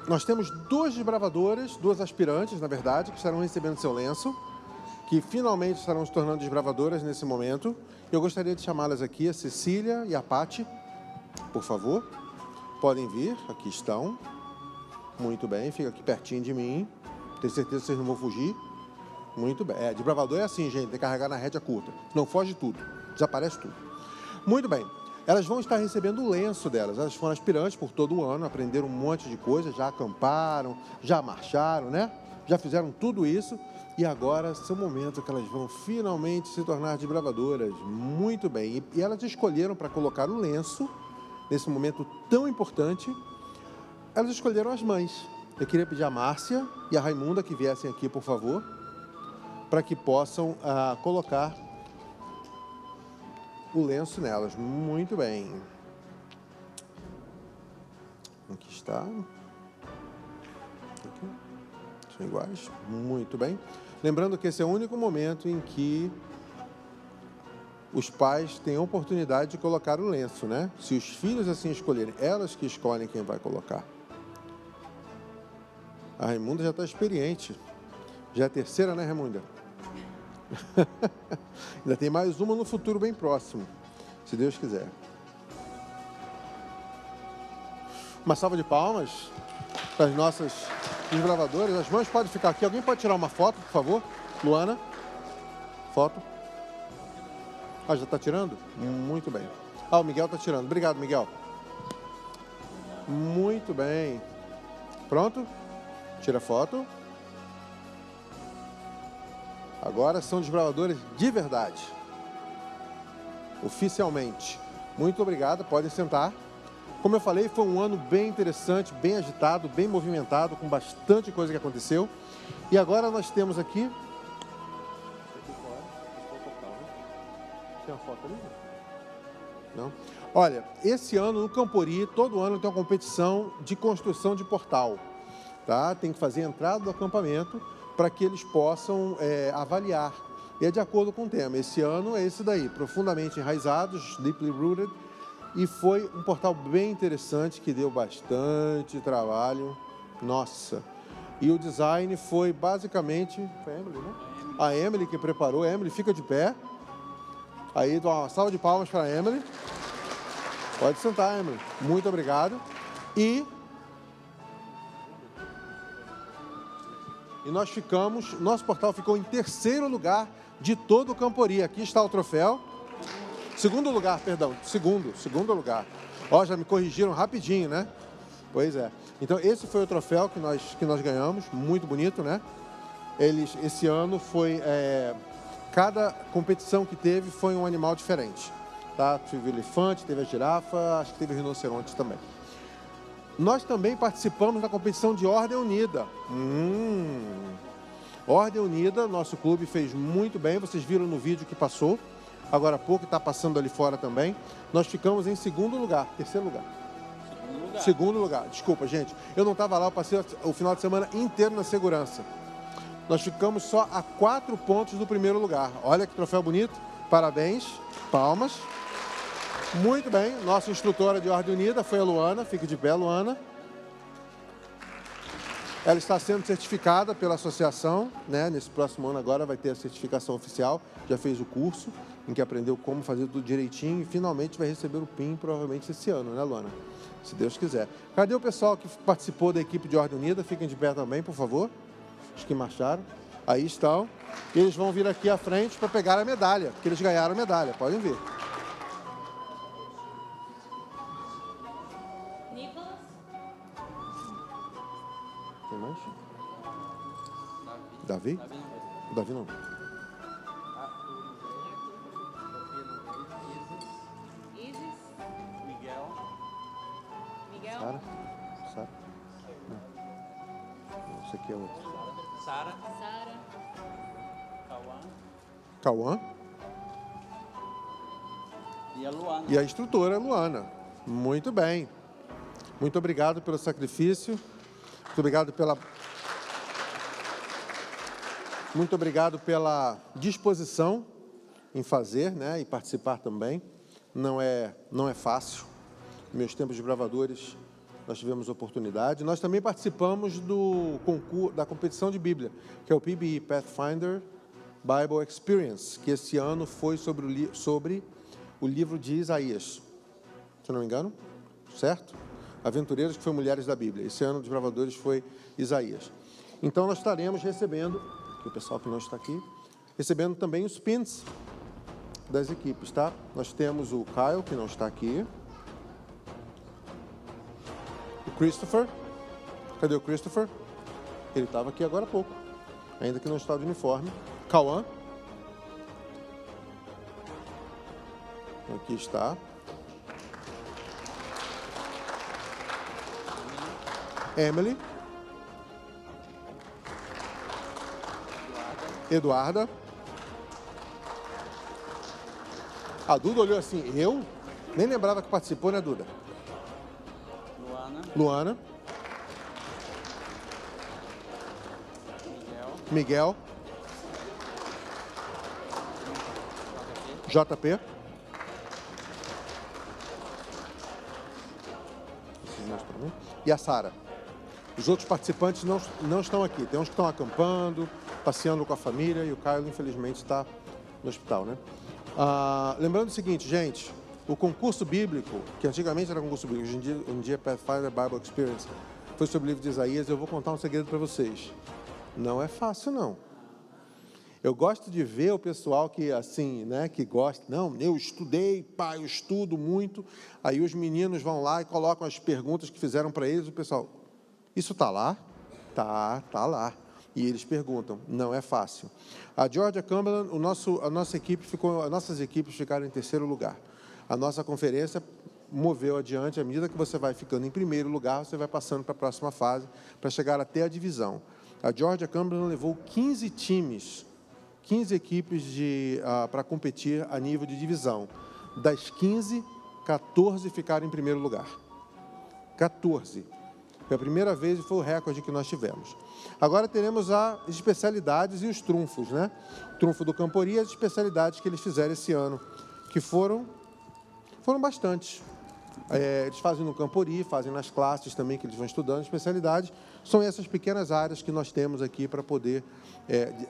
Nós temos duas desbravadoras, duas aspirantes, na verdade, que estarão recebendo seu lenço, que finalmente estarão se tornando desbravadoras nesse momento. Eu gostaria de chamá-las aqui, a Cecília e a Paty, por favor. Podem vir, aqui estão. Muito bem, fica aqui pertinho de mim. Tenho certeza que vocês não vão fugir. Muito bem. Desbravador é assim, gente, tem que carregar na rédea curta. Não foge tudo, desaparece tudo. Muito bem. Elas vão estar recebendo o lenço delas. Elas foram aspirantes por todo o ano, aprenderam um monte de coisa, já acamparam, já marcharam, né? Já fizeram tudo isso. E agora, seu momento que elas vão finalmente se tornar desbravadoras. Muito bem. E elas escolheram para colocar o lenço, nesse momento tão importante, elas escolheram as mães. Eu queria pedir a Márcia e a Raimunda que viessem aqui, por favor, para que possam colocar o lenço nelas. Muito bem. Aqui está. Aqui. São iguais. Muito bem. Lembrando que esse é o único momento em que os pais têm a oportunidade de colocar o lenço, né? Se os filhos assim escolherem, elas que escolhem quem vai colocar. A Raimunda já está experiente. Já é a terceira, né, Raimunda? Ainda tem mais uma no futuro bem próximo, se Deus quiser. Uma salva de palmas para as nossas desbravadoras. As mães podem ficar aqui. Alguém pode tirar uma foto, por favor? Luana, foto. Já está tirando? Muito bem. O Miguel está tirando. Obrigado, Miguel. Muito bem. Pronto? Tira a foto. Agora são desbravadores de verdade. Oficialmente. Muito obrigado, podem sentar. Como eu falei, foi um ano bem interessante, bem agitado, bem movimentado, com bastante coisa que aconteceu. E agora nós temos aqui... Tem uma foto ali? Não? Olha, esse ano no Campori, todo ano tem uma competição de construção de portal. Tá? Tem que fazer a entrada do acampamento para que eles possam avaliar. E é de acordo com o tema. Esse ano é esse daí, profundamente enraizados, deeply rooted. E foi um portal bem interessante, que deu bastante trabalho. Nossa! E o design foi basicamente... Foi a Emily, né? A Emily que preparou. A Emily, fica de pé. Aí, uma salva de palmas para a Emily. Pode sentar, Emily. Muito obrigado. E nosso portal ficou em terceiro lugar de todo o Campori. Aqui está o troféu. Segundo lugar, perdão. Segundo lugar. Ó, já me corrigiram rapidinho, né? Pois é. Então, esse foi o troféu que nós ganhamos. Muito bonito, né? Esse ano foi... cada competição que teve foi um animal diferente. Tá? Teve o elefante, teve a girafa, acho que teve o rinoceronte também. Nós também participamos da competição de Ordem Unida. Ordem Unida, nosso clube fez muito bem. Vocês viram no vídeo que passou. Agora há pouco, está passando ali fora também. Nós ficamos em segundo lugar. Terceiro lugar. Segundo lugar. Desculpa, gente. Eu não estava lá, eu passei o final de semana inteiro na segurança. Nós ficamos só a 4 pontos do primeiro lugar. Olha que troféu bonito. Parabéns. Palmas. Muito bem. Nossa instrutora de Ordem Unida foi a Luana. Fique de pé, Luana. Ela está sendo certificada pela associação, né? Nesse próximo ano agora vai ter a certificação oficial. Já fez o curso em que aprendeu como fazer tudo direitinho e finalmente vai receber o PIN provavelmente esse ano, né, Luana? Se Deus quiser. Cadê o pessoal que participou da equipe de Ordem Unida? Fiquem de pé também, por favor. Os que marcharam. Aí estão. E eles vão vir aqui à frente para pegar a medalha, porque eles ganharam a medalha. Podem vir. Tem mais? Davi? Davi não. Sara? Sara? Não. Esse aqui é outro. Sara. Cauã. E a Luana. E a instrutora Luana. Muito bem. Muito obrigado pelo sacrifício. Muito obrigado pela disposição em fazer, né, e participar também. Não é fácil. Meus tempos de bravadores, nós tivemos oportunidade. Nós também participamos do concurso, da competição de Bíblia, que é o PBE, Pathfinder Bible Experience, que esse ano foi sobre o livro de Isaías. Se não me engano, certo? Aventureiros, que foi Mulheres da Bíblia. Esse ano dos bravadores foi Isaías. Então, nós estaremos recebendo, que o pessoal que não está aqui, recebendo também os pins das equipes, tá? Nós temos o Kyle, que não está aqui. O Christopher. Cadê o Christopher? Ele estava aqui agora há pouco, ainda que não está de uniforme. Cauã. Aqui está. Emily. Eduarda. A Duda olhou assim, eu? Nem lembrava que participou, né, Duda? Luana. Miguel. JP. E a Sara. Os outros participantes não estão aqui. Tem uns que estão acampando, passeando com a família, e o Caio, infelizmente, está no hospital, né? Lembrando o seguinte, gente, o concurso bíblico, que antigamente era concurso bíblico, hoje em dia é Pathfinder Bible Experience, foi sobre o livro de Isaías. Eu vou contar um segredo para vocês. Não é fácil, não. Eu gosto de ver o pessoal que, assim, né, que gosta. Não, eu estudei, pai, eu estudo muito. Aí os meninos vão lá e colocam as perguntas que fizeram para eles. O pessoal, isso está lá? Tá lá. E eles perguntam, não é fácil. A Georgia Cumberland, as nossas equipes ficaram em terceiro lugar. A nossa conferência moveu adiante. À medida que você vai ficando em primeiro lugar, você vai passando para a próxima fase, para chegar até a divisão. A Georgia Cumberland levou 15 times, 15 equipes para competir a nível de divisão. Das 15, 14 ficaram em primeiro lugar. 14. Foi a primeira vez e foi o recorde que nós tivemos. Agora teremos as especialidades e os trunfos, né? O trunfo do Campori e as especialidades que eles fizeram esse ano, que foram bastantes. Eles fazem no Campori, fazem nas classes também que eles vão estudando, especialidades. São essas pequenas áreas que nós temos aqui para poder,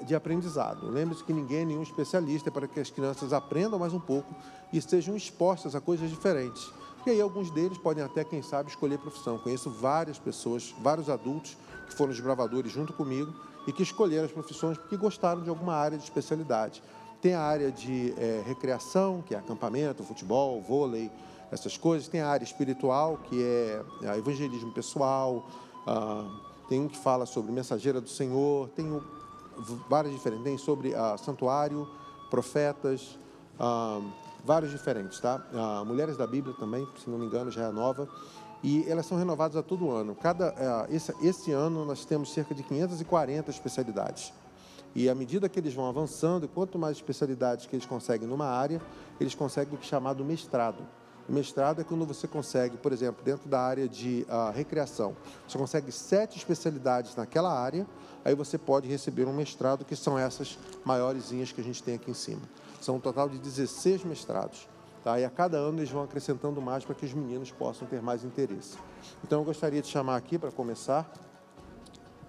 de aprendizado. Lembre-se que ninguém é nenhum especialista, é para que as crianças aprendam mais um pouco e sejam expostas a coisas diferentes. E aí alguns deles podem até, quem sabe, escolher profissão. Conheço várias pessoas, vários adultos que foram desbravadores junto comigo e que escolheram as profissões porque gostaram de alguma área de especialidade. Tem a área de recreação, que é acampamento, futebol, vôlei, essas coisas. Tem a área espiritual, que é evangelismo pessoal. Tem um que fala sobre mensageira do Senhor. Tem várias diferentes. Tem sobre santuário, profetas, vários diferentes, tá? Mulheres da Bíblia também, se não me engano, já é nova. E elas são renovadas a todo ano. Esse ano nós temos cerca de 540 especialidades. E à medida que eles vão avançando, quanto mais especialidades que eles conseguem numa área, eles conseguem o que é chamado mestrado. O mestrado é quando você consegue, por exemplo, dentro da área de recreação, você consegue 7 especialidades naquela área, aí você pode receber um mestrado, que são essas maiorzinhas que a gente tem aqui em cima. São um total de 16 mestrados. Tá? E a cada ano eles vão acrescentando mais para que os meninos possam ter mais interesse. Então, eu gostaria de chamar aqui para começar.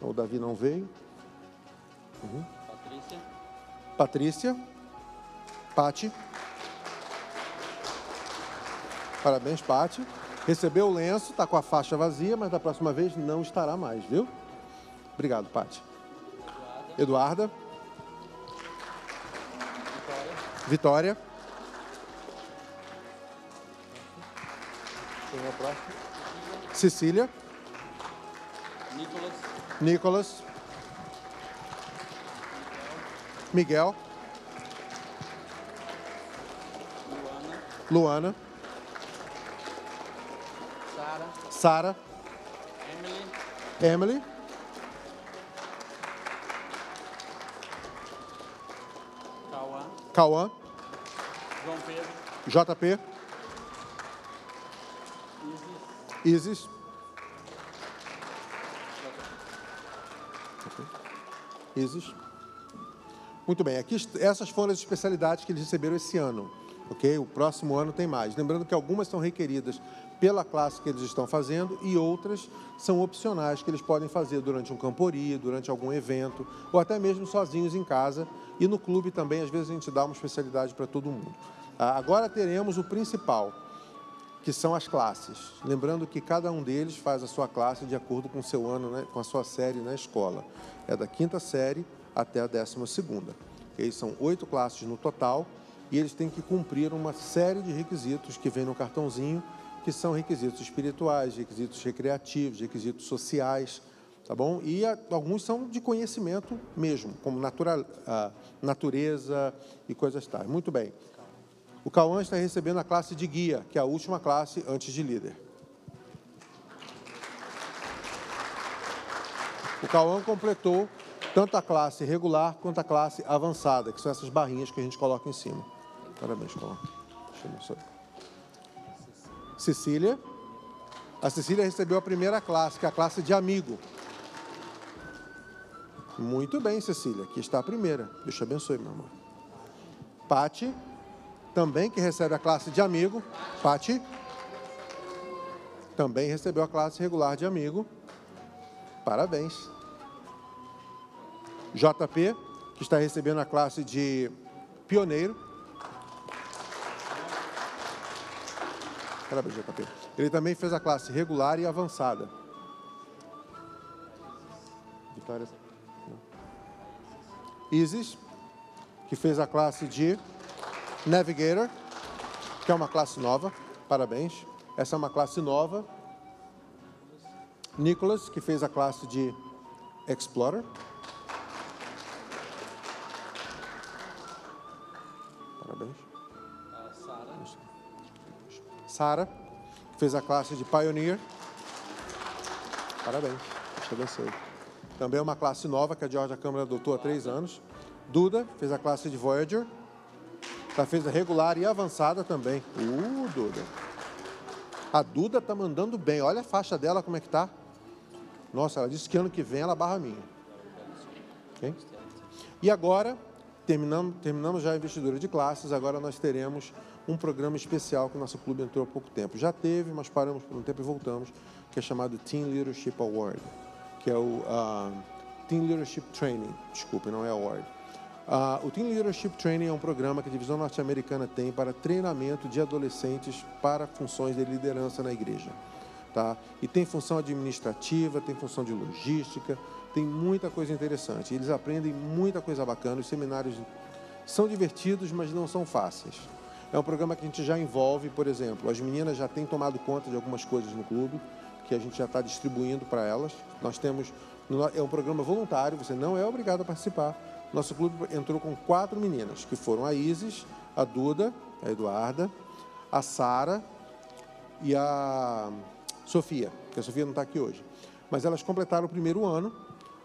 O Davi não veio. Patrícia. Pati. Parabéns, Pati. Recebeu o lenço, está com a faixa vazia, mas da próxima vez não estará mais, viu? Obrigado, Pati. Eduarda. Vitória. Quem é o próximo? Cecília. Nicolas. Miguel. Luana. Sara. Emily. Cauã. João Pedro. JP. Isis. Isis. Muito bem, aqui essas foram as especialidades que eles receberam esse ano, ok? O próximo ano tem mais. Lembrando que algumas são requeridas pela classe que eles estão fazendo e outras são opcionais que eles podem fazer durante um campori, durante algum evento, ou até mesmo sozinhos em casa. E no clube também, às vezes, a gente dá uma especialidade para todo mundo. Agora teremos o principal, que são as classes. Lembrando que cada um deles faz a sua classe de acordo com o seu ano, né, com a sua série na escola. É da 5ª série até a 12ª. Okay? São 8 classes no total e eles têm que cumprir uma série de requisitos que vem no cartãozinho, que são requisitos espirituais, requisitos recreativos, requisitos sociais, tá bom? E alguns são de conhecimento mesmo, como natureza e coisas tais. Muito bem. O Cauã está recebendo a classe de guia, que é a última classe antes de líder. O Cauã completou tanto a classe regular quanto a classe avançada, que são essas barrinhas que a gente coloca em cima. Parabéns, Cauã. Deixa eu ver. Cecília. A Cecília recebeu a primeira classe, que é a classe de amigo. Muito bem, Cecília. Aqui está a primeira. Deus te abençoe, meu amor. Pati, também que recebe a classe de amigo. Pati. Também recebeu a classe regular de amigo. Parabéns. JP, que está recebendo a classe de pioneiro. Parabéns, JP. Ele também fez a classe regular e avançada. Vitória. Isis, que fez a classe de Navigator, que é uma classe nova. Parabéns. Essa é uma classe nova. Nicholas, que fez a classe de Explorer. Parabéns. Sara, que fez a classe de Pioneer. Parabéns. Deus te abençoe. Também é uma classe nova que a Georgia Câmara adotou há 3 anos. Duda fez a classe de Voyager. Já fez a regular e avançada também. Duda. A Duda tá mandando bem. Olha a faixa dela, como é que tá. Nossa, ela disse que ano que vem ela barra minha. Okay? E agora, terminamos já a investidura de classes, agora nós teremos um programa especial que o nosso clube entrou há pouco tempo. Já teve, mas paramos por um tempo e voltamos, que é chamado Team Leadership Award, que é o Team Leadership Training, desculpe, não é Award. O Team Leadership Training é um programa que a divisão norte-americana tem para treinamento de adolescentes para funções de liderança na igreja. Tá? E tem função administrativa, tem função de logística, tem muita coisa interessante. Eles aprendem muita coisa bacana, os seminários são divertidos, mas não são fáceis. É um programa que a gente já envolve, por exemplo, as meninas já têm tomado conta de algumas coisas no clube, que a gente já está distribuindo para elas. Nós temos, é um programa voluntário, você não é obrigado a participar. Nosso clube entrou com 4 meninas, que foram a Isis, a Duda, a Eduarda, a Sara e a Sofia, que a Sofia não está aqui hoje. Mas elas completaram o primeiro ano,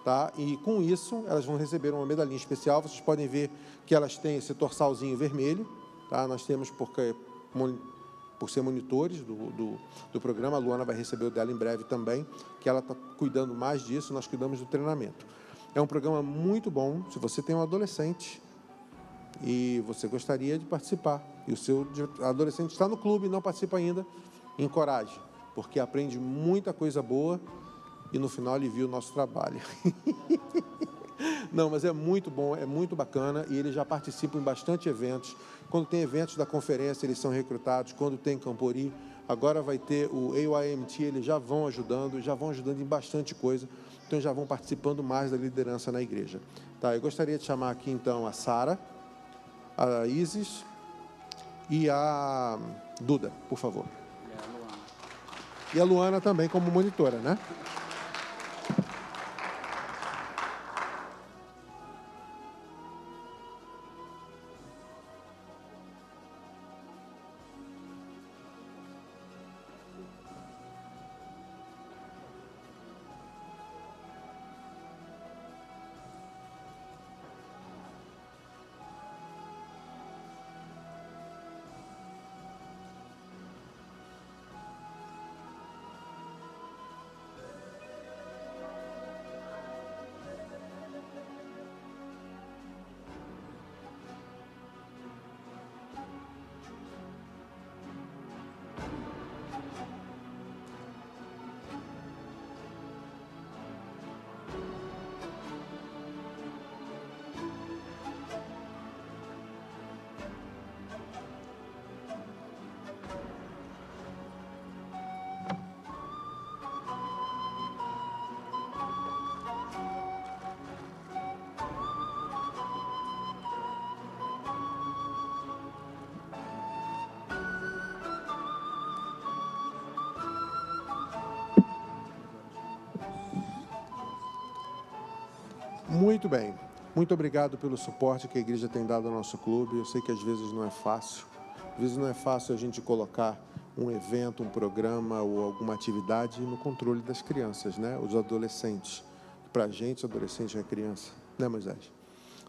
tá? E com isso elas vão receber uma medalhinha especial. Vocês podem ver que elas têm esse torsalzinho vermelho, tá? Nós temos, por ser monitores do programa, a Luana vai receber o dela em breve também, que ela está cuidando mais disso, nós cuidamos do treinamento. É um programa muito bom. Se você tem um adolescente e você gostaria de participar, e o seu adolescente está no clube e não participa ainda, encoraje, porque aprende muita coisa boa e no final alivia o nosso trabalho. Não, mas é muito bom, é muito bacana, e eles já participam em bastante eventos. Quando tem eventos da conferência, eles são recrutados. Quando tem Campori, agora vai ter o AYMT, eles já vão ajudando em bastante coisa. Então já vão participando mais da liderança na igreja. Tá, eu gostaria de chamar aqui então a Sara, a Isis e a Duda, por favor. E a Luana também como monitora, né? Muito bem. Muito obrigado pelo suporte que a igreja tem dado ao nosso clube. Eu sei que às vezes não é fácil. Às vezes não é fácil a gente colocar um evento, um programa ou alguma atividade no controle das crianças, né? Os adolescentes. Para a gente, adolescente é criança, né, Moisés?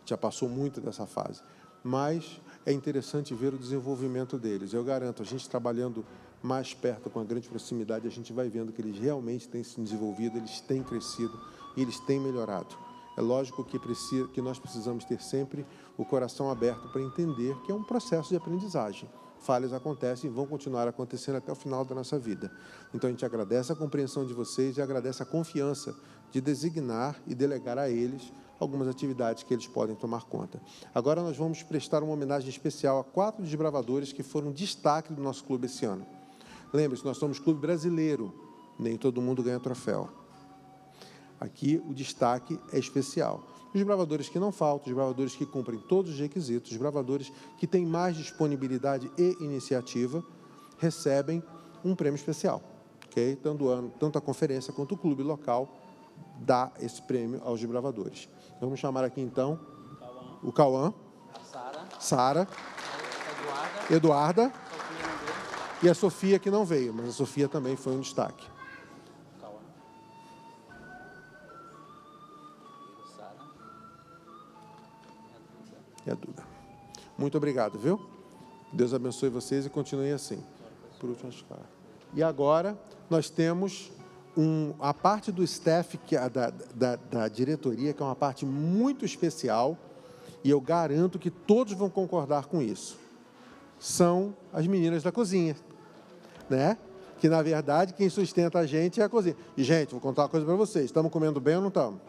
Já passou muito dessa fase. Mas é interessante ver o desenvolvimento deles. Eu garanto, a gente trabalhando mais perto, com a grande proximidade, a gente vai vendo que eles realmente têm se desenvolvido, eles têm crescido e eles têm melhorado. É lógico que nós precisamos ter sempre o coração aberto para entender que é um processo de aprendizagem. Falhas acontecem e vão continuar acontecendo até o final da nossa vida. Então, a gente agradece a compreensão de vocês e agradece a confiança de designar e delegar a eles algumas atividades que eles podem tomar conta. Agora, nós vamos prestar uma homenagem especial a 4 desbravadores que foram destaque do nosso clube esse ano. Lembre-se, nós somos clube brasileiro, nem todo mundo ganha troféu. Aqui o destaque é especial. Os desbravadores que não faltam, os desbravadores que cumprem todos os requisitos, os desbravadores que têm mais disponibilidade e iniciativa, recebem um prêmio especial. Okay? Tanto a conferência quanto o clube local dá esse prêmio aos desbravadores. Vamos chamar aqui então o Cauã, a Sara, Eduarda e a Sofia, que não veio, mas a Sofia também foi um destaque. E a Duda. Muito obrigado, viu? Deus abençoe vocês e continuem assim. Por último, e agora nós temos a parte do staff, que é da diretoria, que é uma parte muito especial, e eu garanto que todos vão concordar com isso. São as meninas da cozinha, né? Que, na verdade, quem sustenta a gente é a cozinha. E, gente, vou contar uma coisa para vocês. Estamos comendo bem ou não estamos?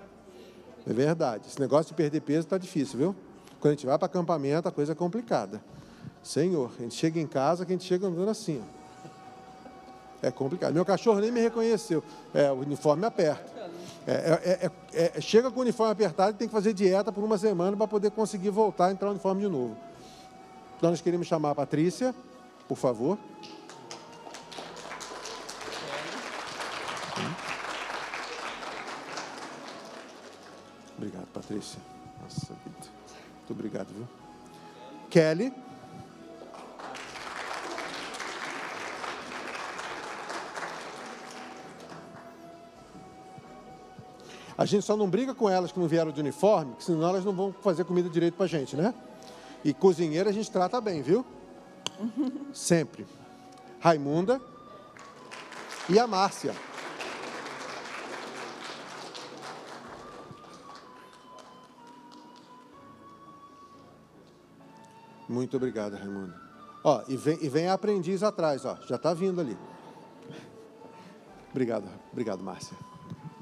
É verdade. Esse negócio de perder peso está difícil, viu? Quando a gente vai para acampamento, a coisa é complicada. Senhor, a gente chega em casa, que a gente chega andando assim, ó. É complicado. Meu cachorro nem me reconheceu. O uniforme aperta. Chega com o uniforme apertado e tem que fazer dieta por uma semana para poder conseguir voltar a entrar no uniforme de novo. Então, nós queremos chamar a Patrícia, por favor. Obrigado, Patrícia. Nossa vida. Muito obrigado, viu? Kelly. A gente só não briga com elas que não vieram de uniforme, que senão elas não vão fazer comida direito pra gente, né? E cozinheira a gente trata bem, viu? Sempre. Raimunda e a Márcia. Muito obrigado, Raimunda. Ó, e vem a aprendiz atrás, ó. Já está vindo ali. Obrigado, Márcia.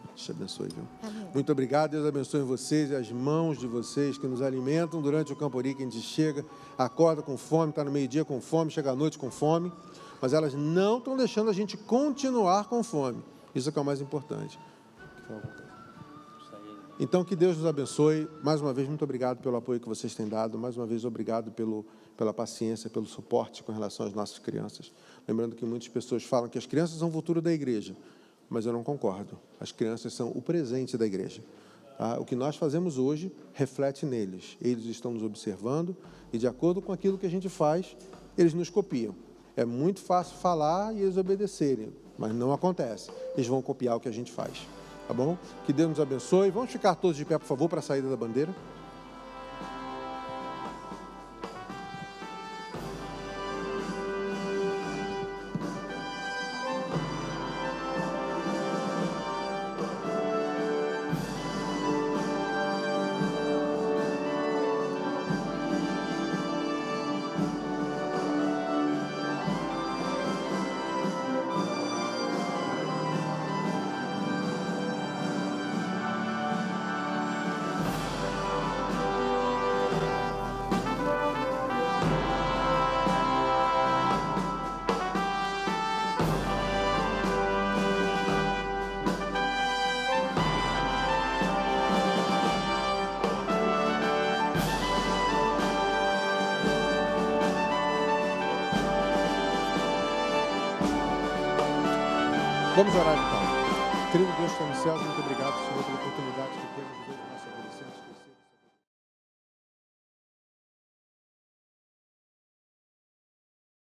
Deus te abençoe, viu? Amém. Muito obrigado, Deus abençoe vocês e as mãos de vocês que nos alimentam durante o Campori, que a gente chega, acorda com fome, está no meio-dia com fome, chega à noite com fome, mas elas não estão deixando a gente continuar com fome. Isso é que é o mais importante. Então, que Deus nos abençoe. Mais uma vez, muito obrigado pelo apoio que vocês têm dado. Mais uma vez, obrigado pela paciência, pelo suporte com relação às nossas crianças. Lembrando que muitas pessoas falam que as crianças são o futuro da igreja, mas eu não concordo. As crianças são o presente da igreja. Tá? O que nós fazemos hoje reflete neles. Eles estão nos observando e, de acordo com aquilo que a gente faz, eles nos copiam. É muito fácil falar e eles obedecerem, mas não acontece. Eles vão copiar o que a gente faz. Tá bom? Que Deus nos abençoe. Vamos ficar todos de pé, por favor, para a saída da bandeira. Vamos orar então. Querido Deus que está nos céus, muito obrigado, Senhor, pela oportunidade que temos de ver